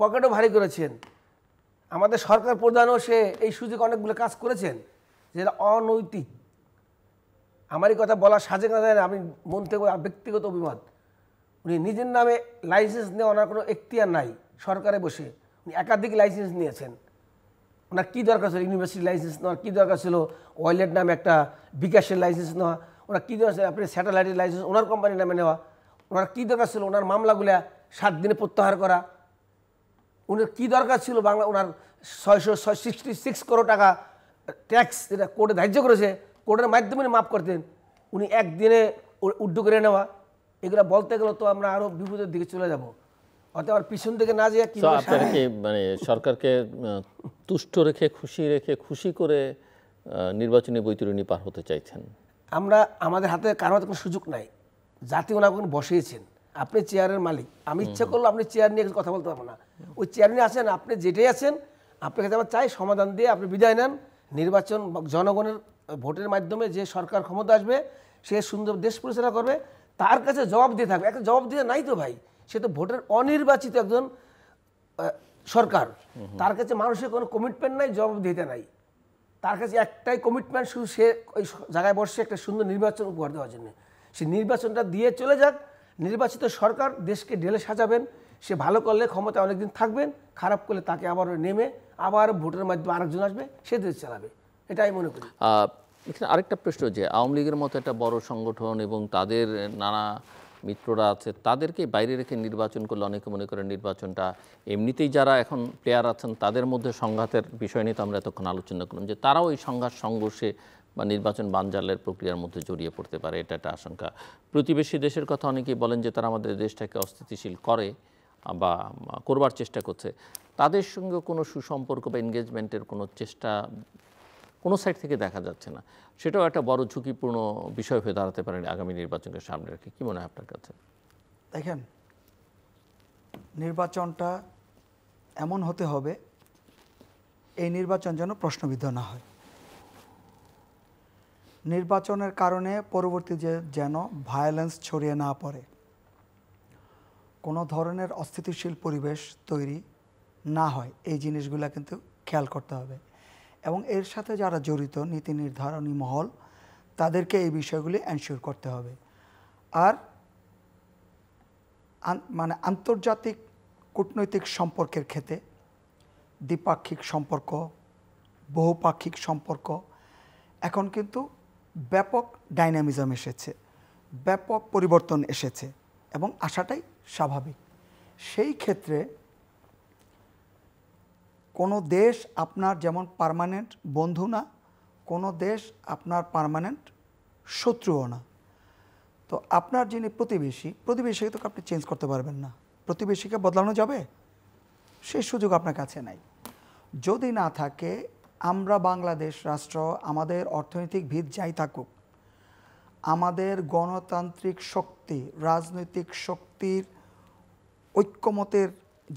পকেটও ভারী করেছেন। আমাদের সরকার প্রধানও সে এই সুযোগে অনেকগুলো কাজ করেছেন যেটা অনৈতিক। আমারই কথা বলা সাজে না দেয় না, আমি মন থেকে ব্যক্তিগত অভিমত। উনি নিজের নামে লাইসেন্স নেওয়া ওনার কোনো এখতিয়ার নাই, সরকারে বসে উনি একাধিক লাইসেন্স নিয়েছেন। ওনার কী দরকার ছিল ইউনিভার্সিটি লাইসেন্স নেওয়ার, কী দরকার ছিল ওয়াইলেট নামে একটা বিকাশের লাইসেন্স নেওয়া, ওনার কী দরকার ছিল আপনি স্যাটেলাইটের লাইসেন্স ওনার কোম্পানির নামে নেওয়া, ওনার কী দরকার ছিল ওনার মামলাগুলা 7 দিনে প্রত্যাহার করা, ওনার কী দরকার ছিল বাংলা ওনার 666 করোড় টাকা ট্যাক্স যেটা কোর্টে ধার্য করেছে, কোর্টের মাধ্যমে উনি মাফ করতেন, উনি একদিনে উড্ডু করে নেওয়া। এগুলো বলতে গেলে তো আমরা আরও বিপদের দিকে চলে যাব। অতএব আর পিছন থেকে না যেয়ে তো আপনারা কি মানে সরকারকে তুষ্ট রেখে খুশি করে নির্বাচনী বৈতরণী পার হতে চাইছেন? আমরা আমাদের হাতে কারো হাতে কোনো সুযোগ নাই, জাতি ওনাকে বসিয়েছেন। আপনি চেয়ারের মালিক, আমি ইচ্ছা করলে আপনি চেয়ার নিয়ে কথা বলতে পারবো না, ওই চেয়ার নিয়ে আছেন, আপনি যেটাই আছেন আপনার কাছে আমরা চাই সমাধান দিয়ে আপনি বিদায় নেন। নির্বাচন জনগণের ভোটের মাধ্যমে যে সরকার ক্ষমতা আসবে সে সুন্দর দেশ পরিচালনা করবে, তার কাছে জবাব দিয়ে থাকবে। একটা জবাব দিয়ে নাই তো ভাই, সে তো ভোটের অনির্বাচিত একজন সরকার, তার কাছে মানুষের কোনো কমিটমেন্ট নাই, জবাব দিতে নাই। তার কাছে একটাই কমিটমেন্ট, শুধু সে ওই জায়গায় বসে একটা সুন্দর নির্বাচন উপহার দেওয়ার জন্য। সে নির্বাচনটা দিয়ে চলে যাক, নির্বাচিত সরকার দেশকে ঢেলে সাজাবেন, সে ভালো করলে ক্ষমতায় অনেকদিন থাকবেন, খারাপ করলে তাকে আবার নেমে আবার ভোটের মাধ্যমে আরেকজন আসবে, সে দেশ চালাবে, এটাই মনে করি। এখানে আরেকটা প্রশ্ন, যে আওয়ামী লীগের মতো একটা বড় সংগঠন এবং তাদের নানা মিত্ররা আছে, তাদেরকে বাইরে রেখে নির্বাচন করলে অনেকে মনে করেন নির্বাচনটা এমনিতেই যারা এখন প্লেয়ার আছেন তাদের মধ্যে সংঘাতের বিষয় নিয়ে তো আমরা এতক্ষণ আলোচনা করলাম, যে তারাও এই সংঘর্ষে বা নির্বাচন বানজালের প্রক্রিয়ার মধ্যে জড়িয়ে পড়তে পারে, এটা একটা আশঙ্কা। প্রতিবেশী দেশের কথা অনেকেই বলেন যে তারা আমাদের দেশটাকে অস্থিতিশীল করে বা করবার চেষ্টা করছে, তাদের সঙ্গে কোনো সুসম্পর্ক বা এনগেজমেন্টের কোনো চেষ্টা কোনো সাইড থেকে দেখা যাচ্ছে না, সেটাও একটা বড় ঝুঁকিপূর্ণ বিষয় হয়ে দাঁড়াতে পারে আগামী নির্বাচনকে সামনে রেখে। কি মনে হয় আপনার কাছে? দেখেন, নির্বাচনটা এমন হতে হবে, এই নির্বাচন যেন প্রশ্নবিদ্ধ না হয়। নির্বাচনের কারণে পরবর্তী যেন ভায়োলেন্স ছড়িয়ে না পড়ে, কোনো ধরনের অস্থিতিশীল পরিবেশ তৈরি না হয়, এই জিনিসগুলো কিন্তু খেয়াল করতে হবে। এবং এর সাথে যারা জড়িত নীতি নির্ধারণী মহল, তাদেরকে এই বিষয়গুলি এনশিওর করতে হবে। আর মানে আন্তর্জাতিক কূটনৈতিক সম্পর্কের ক্ষেত্রে দ্বিপাক্ষিক সম্পর্ক, বহুপাক্ষিক সম্পর্ক এখন কিন্তু ব্যাপক ডাইনামিজম এসেছে, ব্যাপক পরিবর্তন এসেছে এবং আসাটাই স্বাভাবিক। সেই ক্ষেত্রে কোনো দেশ আপনার যেমন পার্মানেন্ট বন্ধু না, কোনো দেশ আপনার পার্মানেন্ট শত্রুও না। তো আপনার যিনি প্রতিবেশীকে তো আপনি চেঞ্জ করতে পারবেন না, প্রতিবেশীকে বদলানো যাবে সেই সুযোগ আপনার কাছে নাই। যদি না থাকে, আমরা বাংলাদেশ রাষ্ট্র, আমাদের অর্থনৈতিক ভিত যাই থাকুক, আমাদের গণতান্ত্রিক শক্তি, রাজনৈতিক শক্তির ঐক্যমতের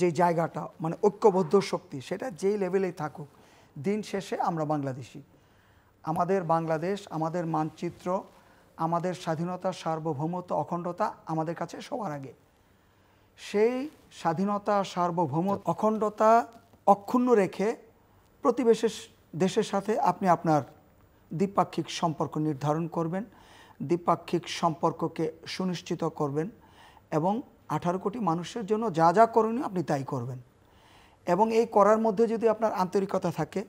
যে জায়গাটা, মানে ঐক্যবদ্ধ শক্তি, সেটা যেই লেভেলেই থাকুক, দিন শেষে আমরা বাংলাদেশি। আমাদের বাংলাদেশ, আমাদের মানচিত্র, আমাদের স্বাধীনতা, সার্বভৌমত্ব, অখণ্ডতা আমাদের কাছে সবার আগে। সেই স্বাধীনতা, সার্বভৌমত্ব, অখণ্ডতা অক্ষুণ্ণ রেখে প্রতিবেশী দেশের সাথে আপনি আপনার দ্বিপাক্ষিক সম্পর্ক নির্ধারণ করবেন, দ্বিপাক্ষিক সম্পর্ককে সুনিশ্চিত করবেন এবং 18 কোটি মানুষের জন্য যা যা করণীয় আপনি তাই করবেন। এবং এই করার মধ্যে যদি আপনার আন্তরিকতা থাকে,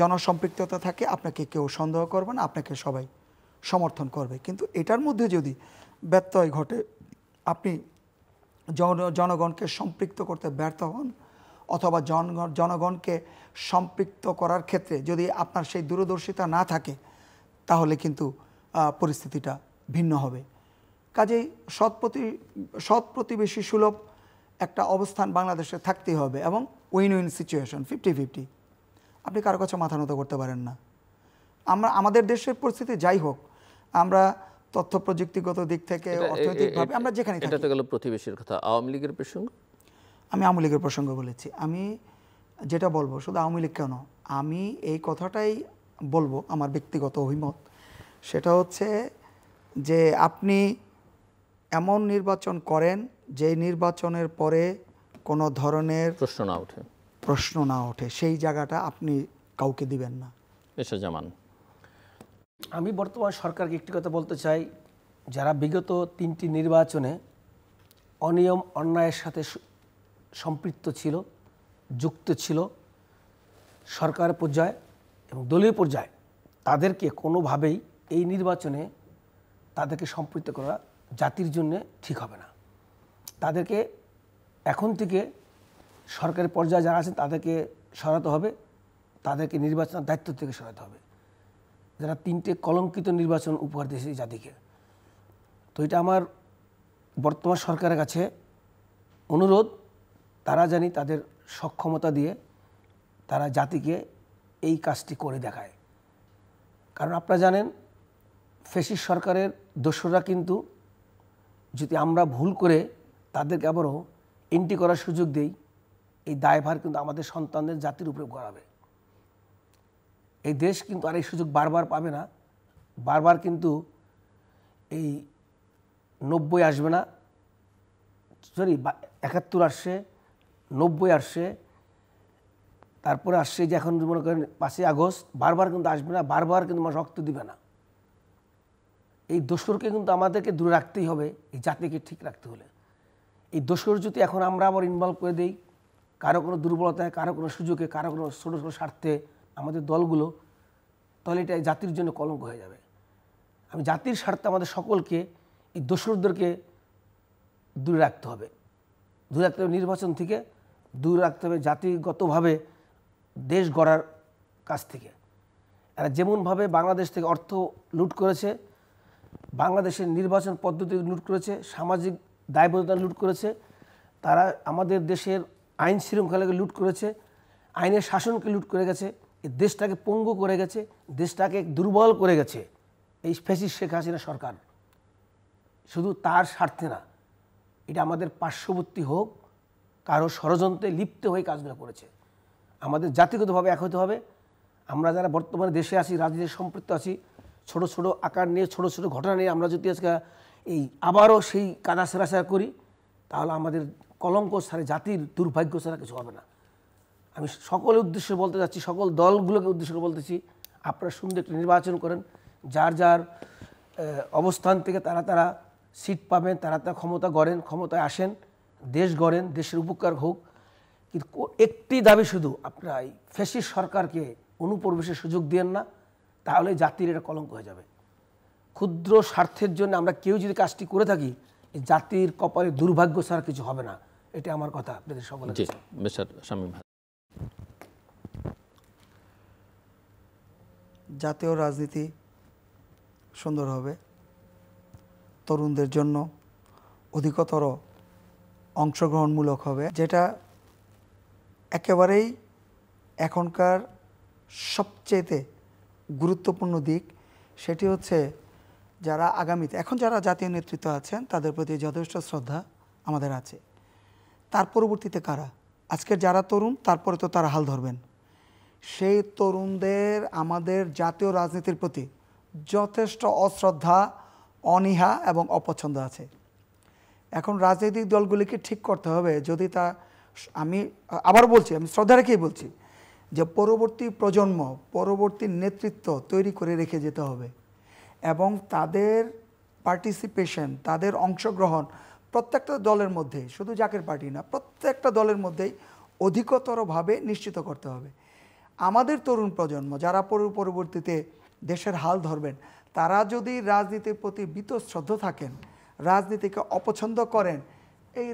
জনসম্পৃক্ততা থাকে, আপনাকে কেউ সন্দেহ করবে না, আপনাকে সবাই সমর্থন করবে। কিন্তু এটার মধ্যে যদি ব্যত্যয় ঘটে, আপনি জনগণকে সম্পৃক্ত করতে ব্যর্থ হন অথবা জনগণকে সম্পৃক্ত করার ক্ষেত্রে যদি আপনার সেই দূরদর্শিতা না থাকে, তাহলে কিন্তু পরিস্থিতিটা ভিন্ন হবে। কাজেই সৎ প্রতিবেশী সুলভ একটা অবস্থান বাংলাদেশে থাকতেই হবে এবং উইন উইন সিচুয়েশন, 50-50। আপনি কারো কাছে মাথা নত করতে পারেন না। আমাদের দেশের পরিস্থিতি যাই হোক, আমরা তথ্য প্রযুক্তিগত দিক থেকে, অর্থনৈতিকভাবে আমরা যেখানে থাকি। এটা তো গেল প্রতিবেশীর কথা। আওয়ামী লীগের প্রসঙ্গ, আমি আওয়ামী লীগের প্রসঙ্গ বলেছি। আমি যেটা বলবো, শুধু আওয়ামী লীগ কেন, আমি এই কথাটাই বলবো, আমার ব্যক্তিগত অভিমত, সেটা হচ্ছে যে আপনি এমন নির্বাচন করেন যে নির্বাচনের পরে কোনো ধরনের প্রশ্ন না ওঠে, সেই জায়গাটা আপনি কাউকে দিবেন না। জামান, আমি বর্তমান সরকারকে একটি কথা বলতে চাই, যারা বিগত 3টি নির্বাচনে অনিয়ম অন্যায়ের সাথে সম্পৃক্ত ছিল, যুক্ত ছিল, সরকার পর্যায়ে এবং দলীয় পর্যায়ে, তাদেরকে কোনোভাবেই এই নির্বাচনে তাদেরকে সম্পৃক্ত করা জাতির জন্য ঠিক হবে না। তাদেরকে এখন থেকে সরকারের পর্যায়ে যারা আছেন তাদেরকে সরাতে হবে, তাদেরকে নির্বাচনের দায়িত্ব থেকে সরাতে হবে, যারা 3টে কলঙ্কিত নির্বাচন উপহার দিয়েছে জাতিকে। তো এটা আমার বর্তমান সরকারের কাছে অনুরোধ, তারা জানি তাদের সক্ষমতা দিয়ে তারা জাতিকে এই কাজটি করে দেখায়। কারণ আপনারা জানেন, ফ্যাসিস্ট সরকারের দোসররা কিন্তু যদি আমরা ভুল করে তাদেরকে আবারও এন্ট্রি করার সুযোগ দেই, এই দায়ভার কিন্তু আমাদের সন্তানদের জাতির উপরে গড়াবে। এই দেশ কিন্তু আর এই সুযোগ বারবার পাবে না। বারবার কিন্তু এই 90 আসবে না, সরি 71 আসছে, 90 আসছে, তারপরে আসছে যে এখন মনে করেন 5ই আগস্ট, বারবার কিন্তু আসবে না, বারবার কিন্তু মানুষ রক্ত দিবে না। এই দোসরকে কিন্তু আমাদেরকে দূরে রাখতেই হবে, এই জাতিকে ঠিক রাখতে হলে। এই দোসর যদি এখন আমরা আবার ইনভলভ করে দিই, কারো কোনো দুর্বলতায়, কারো কোনো সুযোগে, কারো কোনো ছোটো ছোটো স্বার্থে আমাদের দলগুলো, তাহলে এটা জাতির জন্য কলঙ্ক হয়ে যাবে। আমি জাতির স্বার্থে আমাদের সকলকে এই দোসরদেরকে দূরে রাখতে হবে, দূরে রাখতে হবে নির্বাচন থেকে, দূরে রাখতে হবে জাতিগতভাবে দেশ গড়ার কাছ থেকে। এরা যেমনভাবে বাংলাদেশ থেকে অর্থ লুট করেছে, বাংলাদেশের নির্বাচন পদ্ধতি লুট করেছে, সামাজিক দায়বদ্ধতা লুট করেছে, তারা আমাদের দেশের আইন শৃঙ্খলাকে লুট করেছে, আইনের শাসনকে লুট করে গেছে, এই দেশটাকে পঙ্গু করে গেছে, দেশটাকে দুর্বল করে গেছে এই ফ্যাসিস্ট শেখ হাসিনা সরকার। শুধু তার স্বার্থে না, এটা আমাদের পার্শ্ববর্তী হোক, কারো ষড়যন্ত্রে লিপ্ত হয়ে কাজগুলো করেছে। আমাদের জাতিগতভাবে এক হতে হবে। আমরা যারা বর্তমানে দেশে আছি, রাজনীতিতে সম্পৃক্ত আছি, ছোট ছোট আকার নিয়ে, ছোট ছোট ঘটনা নিয়ে আমরা যদি আজকে এই আবারও সেই কাদা সেরাসেরা করি, তাহলে আমাদের কলঙ্ক ছাড়া, জাতির দুর্ভাগ্য ছাড়া কিছু হবে না। আমি সকলের উদ্দেশ্যে বলতে যাচ্ছি, সকল দলগুলোকে উদ্দেশ্য করে বলতেছি, আপনারা সুন্দর একটি নির্বাচন করেন, যার যার অবস্থান থেকে তারা সিট পাবেন, তারা ক্ষমতা গড়েন, ক্ষমতায় আসেন, দেশ গড়েন, দেশের উপকার হোক। কিন্তু একটি দাবি শুধু, আপনারা এই ফ্যাসিস্ট সরকারকে অনুপ্রবেশের সুযোগ দিয়েন না, তাহলে জাতির এটা কলঙ্ক হয়ে যাবে। ক্ষুদ্র স্বার্থের জন্য আমরা কেউ যদি কাজটি করে থাকি, এই জাতির কপালে দুর্ভাগ্য ছাড়া কিছু হবে না। এটা আমার কথা আপনাদের সকলের। জি, মিস্টার শামীম ভাই। জাতীয় রাজনীতি সুন্দর হবে, তরুণদের জন্য অধিকতর অংশগ্রহণমূলক হবে, যেটা একেবারেই এখনকার সবচেয়ে গুরুত্বপূর্ণ দিক। সেটি হচ্ছে যারা আগামীতে, এখন যারা জাতীয় নেতৃত্ব আছেন তাদের প্রতি যথেষ্ট শ্রদ্ধা আমাদের আছে, তার পরবর্তীতে কারা, আজকের যারা তরুণ তারপরে তো তারা হাল ধরবেন, সেই তরুণদের আমাদের জাতীয় রাজনীতির প্রতি যথেষ্ট অশ্রদ্ধা, অনীহা এবং অপছন্দ আছে। এখন রাজনৈতিক দলগুলিকে ঠিক করতে হবে, যদি তা, আমি আবার বলছি, আমি শ্রদ্ধা রেখেই বলছি যে পরবর্তী প্রজন্ম, পরবর্তী নেতৃত্ব তৈরি করে রেখে যেতে হবে এবং তাদের পার্টিসিপেশন, তাদের অংশগ্রহণ প্রত্যেকটা দলের মধ্যে, শুধু জাকের পার্টি না, প্রত্যেকটা দলের মধ্যেই অধিকতরভাবে নিশ্চিত করতে হবে। আমাদের তরুণ প্রজন্ম যারা পরবর্তীতে দেশের হাল ধরবেন, তারা যদি রাজনীতির প্রতি বীতশ্রদ্ধ থাকেন, রাজনীতিকে অপছন্দ করেন, এই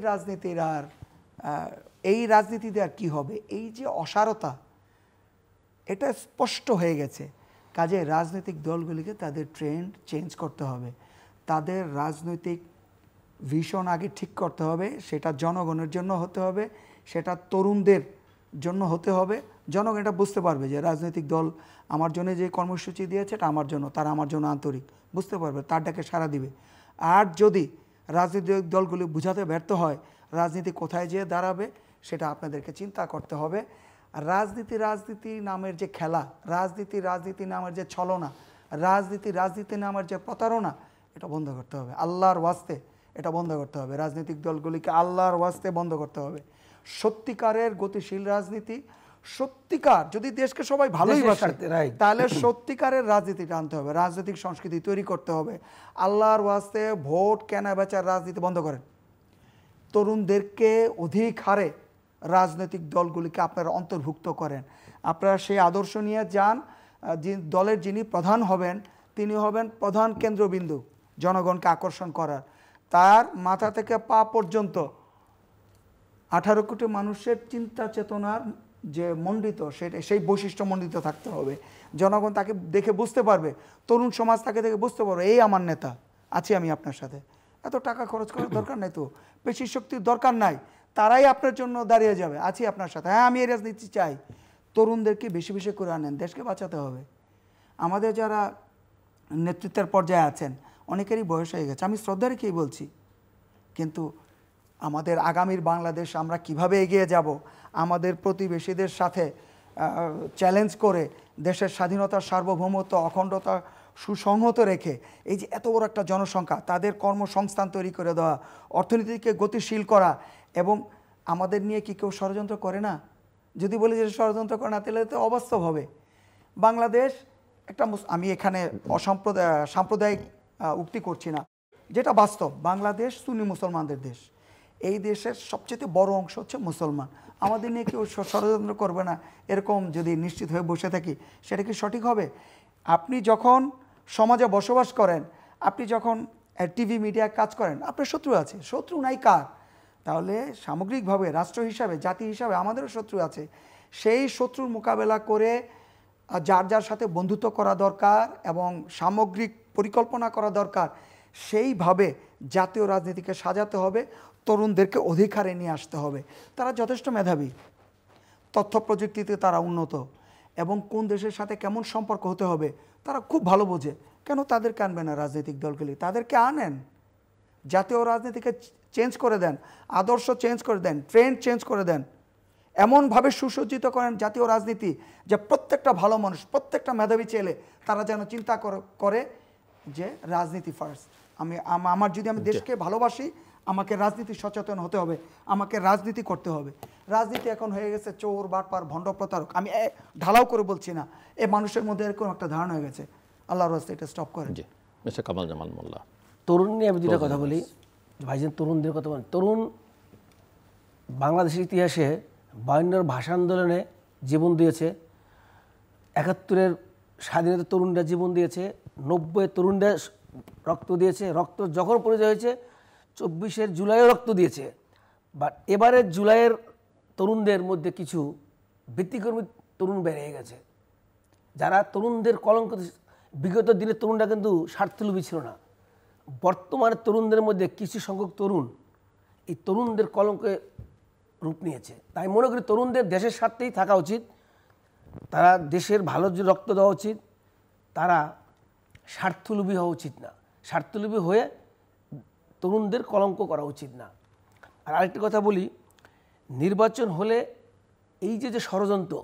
রাজনীতিতে আর কী হবে? এই যে অসারতা, এটা স্পষ্ট হয়ে গেছে। কাজে রাজনৈতিক দলগুলিকে তাদের ট্রেন্ড চেঞ্জ করতে হবে, তাদের রাজনৈতিক ভিশন আগে ঠিক করতে হবে। সেটা জনগণের জন্য হতে হবে, সেটা তরুণদের জন্য হতে হবে। জনগণ এটা বুঝতে পারবে যে রাজনৈতিক দল আমার জন্য যে কর্মসূচি দিয়েছে এটা আমার জন্য, তারা আমার জন্য আন্তরিক, বুঝতে পারবে, তার ডাকে সাড়া দিবে। আর যদি রাজনৈতিক দলগুলি বুঝাতে ব্যর্থ হয় রাজনীতি কোথায় যেয়ে দাঁড়াবে, সেটা আপনাদেরকে চিন্তা করতে হবে। রাজনীতি নামের যে খেলা, রাজনীতি নামের যে ছলনা, রাজনীতি নামের যে প্রতারণা, এটা বন্ধ করতে হবে। আল্লাহর ওয়াস্তে এটা বন্ধ করতে হবে। রাজনৈতিক দলগুলিকে আল্লাহর ওয়াস্তে বন্ধ করতে হবে। সত্যিকারের গতিশীল রাজনীতি, সত্যিকার, যদি দেশকে সবাই ভালোই বাসে তাহলে সত্যিকারের রাজনীতিটা আনতে হবে, রাজনৈতিক সংস্কৃতি তৈরি করতে হবে। আল্লাহর ওয়াস্তে ভোট কেনা বেচার রাজনীতি বন্ধ করেন। তরুণদেরকে অধিক হারে রাজনৈতিক দলগুলিকে আপনারা অন্তর্ভুক্ত করেন। আপনারা সেই আদর্শ নিয়ে যান। দলের যিনি প্রধান হবেন তিনি হবেন প্রধান কেন্দ্রবিন্দু জনগণকে আকর্ষণ করার। তার মাথা থেকে পা পর্যন্ত 18 কোটি মানুষের চিন্তা চেতনার যে মণ্ডিত, সেই বৈশিষ্ট্য মণ্ডিত থাকতে হবে। জনগণ তাকে দেখে বুঝতে পারবে, তরুণ সমাজ তাকে দেখে বুঝতে পারবে, এই আমার নেতা, আছি আমি আপনার সাথে, এত টাকা খরচ করার দরকার নেই, তো পেশি শক্তির দরকার নাই, তারাই আপনার জন্য দাঁড়িয়ে যাবে, আছি আপনার সাথে। হ্যাঁ, আমি এই রাজনীতি চাই। তরুণদেরকে বেশি বেশি করে আনেন, দেশকে বাঁচাতে হবে। আমাদের যারা নেতৃত্বের পর্যায়ে আছেন অনেকেরই বয়স হয়ে গেছে, আমি শ্রদ্ধা রেখেই বলছি, কিন্তু আমাদের আগামীর বাংলাদেশ আমরা কিভাবে এগিয়ে যাব, আমাদের প্রতিবেশীদের সাথে চ্যালেঞ্জ করে দেশের স্বাধীনতা, সার্বভৌমত্ব, অখণ্ডতা সুসংহত রেখে, এই যে এত বড় একটা জনসংখ্যা, তাদের কর্মসংস্থান তৈরি করে দেওয়া, অর্থনীতিকে গতিশীল করা, এবং আমাদের নিয়ে কি কেউ ষড়যন্ত্র করে না? যদি বলি যে ষড়যন্ত্র করে না, তাহলে তো অবাস্তব হবে। বাংলাদেশ একটা, আমি এখানে সাম্প্রদায়িক উক্তি করছি না, যেটা বাস্তব, বাংলাদেশ সুন্নি মুসলমানদের দেশ। এই দেশের সবচেয়ে বড় অংশ হচ্ছে মুসলমান। আমাদের নিয়ে কেউ ষড়যন্ত্র করবে না এরকম যদি নিশ্চিত হয়ে বসে থাকি, সেটা কি সঠিক হবে? আপনি যখন সমাজে বসবাস করেন, আপনি যখন টিভি মিডিয়া কাজ করেন, আপনার শত্রু আছে, শত্রু নাই কার? তাহলে সামগ্রিকভাবে রাষ্ট্র হিসাবে, জাতি হিসাবে আমাদেরও শত্রু আছে। সেই শত্রুর মোকাবেলা করে যার যার সাথে বন্ধুত্ব করা দরকার এবং সামগ্রিক পরিকল্পনা করা দরকার। সেইভাবে জাতীয় রাজনীতিকে সাজাতে হবে, তরুণদেরকে অধিকারে নিয়ে আসতে হবে। তারা যথেষ্ট মেধাবী, তথ্য প্রযুক্তিতে তারা উন্নত, এবং কোন দেশের সাথে কেমন সম্পর্ক হতে হবে তারা খুব ভালো বোঝে। কেন তাদেরকে আনবে না রাজনৈতিক দলগুলি? তাদেরকে আনেন, জাতীয় রাজনীতিকে চেঞ্জ করে দেন, আদর্শ চেঞ্জ করে দেন, ট্রেন্ড চেঞ্জ করে দেন, এমনভাবে সুসজ্জিত করেন জাতীয় রাজনীতি যে প্রত্যেকটা ভালো মানুষ, প্রত্যেকটা মেধাবী ছেলে তারা যেন চিন্তা করে যে রাজনীতি ফার্স্ট। যদি আমি দেশকে ভালোবাসি, আমাকে রাজনীতি সচেতন হতে হবে, আমাকে রাজনীতি করতে হবে। রাজনীতি এখন হয়ে গেছে চোর, বাটপার, ভণ্ড, প্রতারক। আমি ঢালাও করে বলছি না, এই মানুষের মধ্যে এরকম একটা ধারণা হয়ে গেছে। আল্লাহর রাস্তায় এটা স্টপ করেন। জি, মিস্টার কামাল জামান মোল্লা। তরুণ নিয়ে আমি দুটা কথা বলি। ভাইজান তরুণদের কথা বলেন। তরুণ বাংলাদেশের ইতিহাসে 52 ভাষা আন্দোলনে জীবন দিয়েছে, 71-এর স্বাধীনতা তরুণরা জীবন দিয়েছে, 90-এর তরুণরা রক্ত দিয়েছে, রক্ত যখন পরিচয় হয়েছে 24-এর জুলাইও রক্ত দিয়েছে। বাট এবারের জুলাইয়ের তরুণদের মধ্যে কিছু ব্যতিক্রমী তরুণ বেরিয়ে গেছে, যারা তরুণদের কলঙ্ক। বিগত দিনের তরুণরা কিন্তু স্বার্থলোভী ছিল না। বর্তমানে তরুণদের মধ্যে কিছু সংখ্যক তরুণ এই তরুণদের কলঙ্কে রূপ নিয়েছে। তাই মনে করি তরুণদের দেশের স্বার্থেই থাকা উচিত, তারা দেশের ভালো রক্ত দেওয়া উচিত, তারা স্বার্থলোভী হওয়া উচিত না, স্বার্থলোভী হয়ে তরুণদের কলঙ্ক করা উচিত না। আর আরেকটি কথা বলি, নির্বাচন হলে এই যে ষড়যন্ত্র,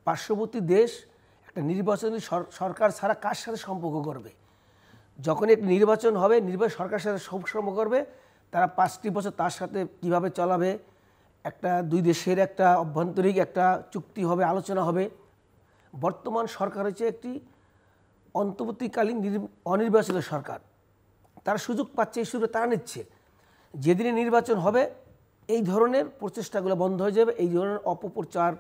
পার্শ্ববর্তী দেশ একটা নির্বাচনী সরকার ছাড়া কার সাথে সম্পর্ক করবে? যখন একটি নির্বাচন হবে, সরকারের সাথে সম্পর্ক করবে, তারা 5টি বছর তার সাথে কিভাবে চলাবে, একটা দুই দেশের একটা অভ্যন্তরীণ একটা চুক্তি হবে, আলোচনা হবে। বর্তমান সরকার হচ্ছে একটি অন্তর্বর্তীকালীন অনির্বাচিত সরকার। তারা সুযোগ পাচ্ছে, এই সুযোগ তারা নিচ্ছে। যেদিনে নির্বাচন হবে এই ধরনের প্রচেষ্টাগুলো বন্ধ হয়ে যাবে, এই ধরনের অপপ্রচার,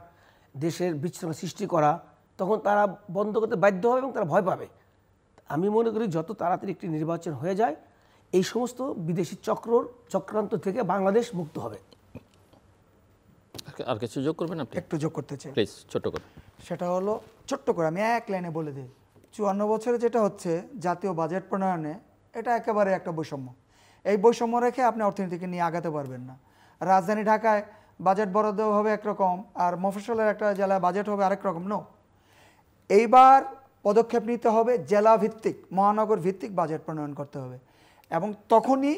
দেশের বিশৃঙ্খলা সৃষ্টি করা, তখন তারা বন্ধ করতে বাধ্য হবে এবং তারা ভয় পাবে। আমি মনে করি যত তাড়াতাড়ি একটি নির্বাচন হয়ে যায় এই সমস্ত বিদেশি চক্রান্ত থেকে বাংলাদেশ মুক্ত হবে। আর কিছু যোগ করবেন আপনি? একটু যোগ করতে চাই, প্লিজ ছোট্ট করে। সেটা হলো ছোট্ট করে আমি এক লাইনে বলে দিই। 54 বছরে যেটা হচ্ছে জাতীয় বাজেট প্রণয়নে, এটা একেবারে একটা বৈষম্য। এই বৈষম্য রেখে আপনি অর্থনীতিকে নিয়ে আগাতে পারবেন না। রাজধানী ঢাকায় বাজেট বরাদ্দ হবে একরকম, আর মফস্বলের একটা জেলায় বাজেট হবে আরেক রকম। নো, এইবার পদক্ষেপ নিতে হবে, জেলা ভিত্তিক, মহানগর ভিত্তিক বাজেট প্রণয়ন করতে হবে, এবং তখনই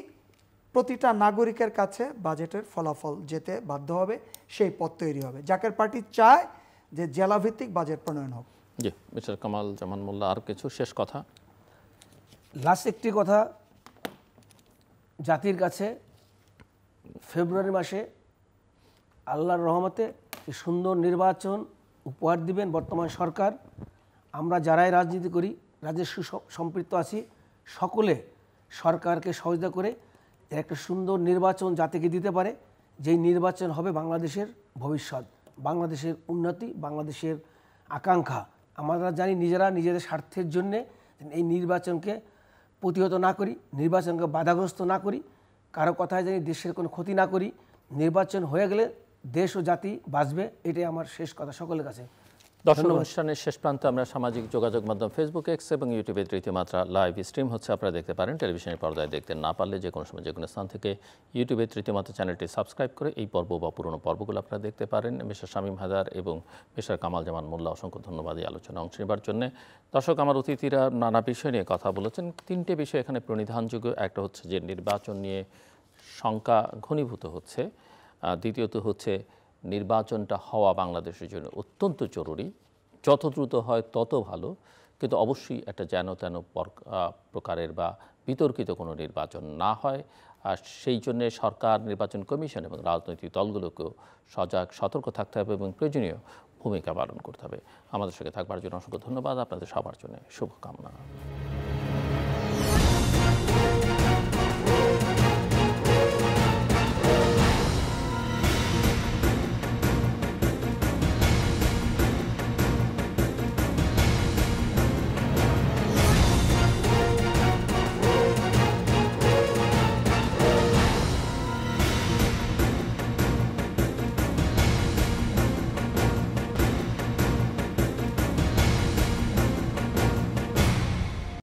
প্রতিটা নাগরিকের কাছে বাজেটের ফলাফল যেতে বাধ্য হবে, সেই পথ তৈরি হবে। জাকের পার্টি চায় যে জেলা ভিত্তিক বাজেট প্রণয়ন হোক। জি, মিস্টার কামাল জামান মোল্লা, আর কিছু শেষ কথা? লাস্ট একটি কথা, জাতির কাছে ফেব্রুয়ারি মাসে আল্লাহর রহমতে একটি সুন্দর নির্বাচন উপহার দিবেন বর্তমান সরকার। আমরা যারাই রাজনীতি করি, রাজস্ব সম্পৃক্ত আছি, সকলে সরকারকে সহযোগিতা করে একটা সুন্দর নির্বাচন জাতিকে দিতে পারে, যেই নির্বাচন হবে বাংলাদেশের ভবিষ্যৎ, বাংলাদেশের উন্নতি, বাংলাদেশের আকাঙ্ক্ষা। আমরা জানি নিজেরা নিজেদের স্বার্থের জন্যে এই নির্বাচনকে প্রতিহত না করি, নির্বাচনকে বাধাগ্রস্ত না করি, কারো কথায় জানি দেশের কোনো ক্ষতি না করি। নির্বাচন হয়ে গেলে দেশ ও জাতি বাঁচবে, এটাই আমার শেষ কথা সকলের কাছে। দর্শক, অনুষ্ঠানের শেষ প্রান্তে আমরা সামাজিক যোগাযোগ মাধ্যম ফেসবুক, এক্স এবং ইউটিউবে তৃতীয় মাত্রা লাইভ স্ট্রিম হচ্ছে, আপনারা দেখতে পারেন। টেলিভিশনের পর্দায় দেখতে না পারলে যে কোনো সময় যে কোনো স্থান থেকে ইউটিউবে তৃতীয় মাত্রা চ্যানেলটি সাবস্ক্রাইব করে এই পর্ব বা পুরনো পর্বগুলো আপনারা দেখতে পারেন। মিস্টার শামীম হায়দার এবং মিস্টার কামাল জামান মোল্লা, অসংখ্য ধন্যবাদ এই আলোচনায় অংশ নেবার জন্য। দর্শক, আমার অতিথিরা নানা বিষয় নিয়ে কথা বলেছেন। 3টে বিষয় এখানে প্রণিধানযোগ্য। একটা হচ্ছে যে নির্বাচন নিয়ে শঙ্কা ঘনীভূত হচ্ছে, দ্বিতীয়ত হচ্ছে নির্বাচনটা হওয়া বাংলাদেশের জন্য অত্যন্ত জরুরি, যত দ্রুত হয় তত ভালো, কিন্তু অবশ্যই একটা যেন তেন প্রকারের বা বিতর্কিত কোনো নির্বাচন না হয়। আর সেই জন্যে সরকার, নির্বাচন কমিশন এবং রাজনৈতিক দলগুলোকেও সজাগ সতর্ক থাকতে হবে এবং প্রয়োজনীয় ভূমিকা পালন করতে হবে। আমাদের সঙ্গে থাকবার জন্য অসংখ্য ধন্যবাদ। আপনাদের সবার জন্য শুভকামনা।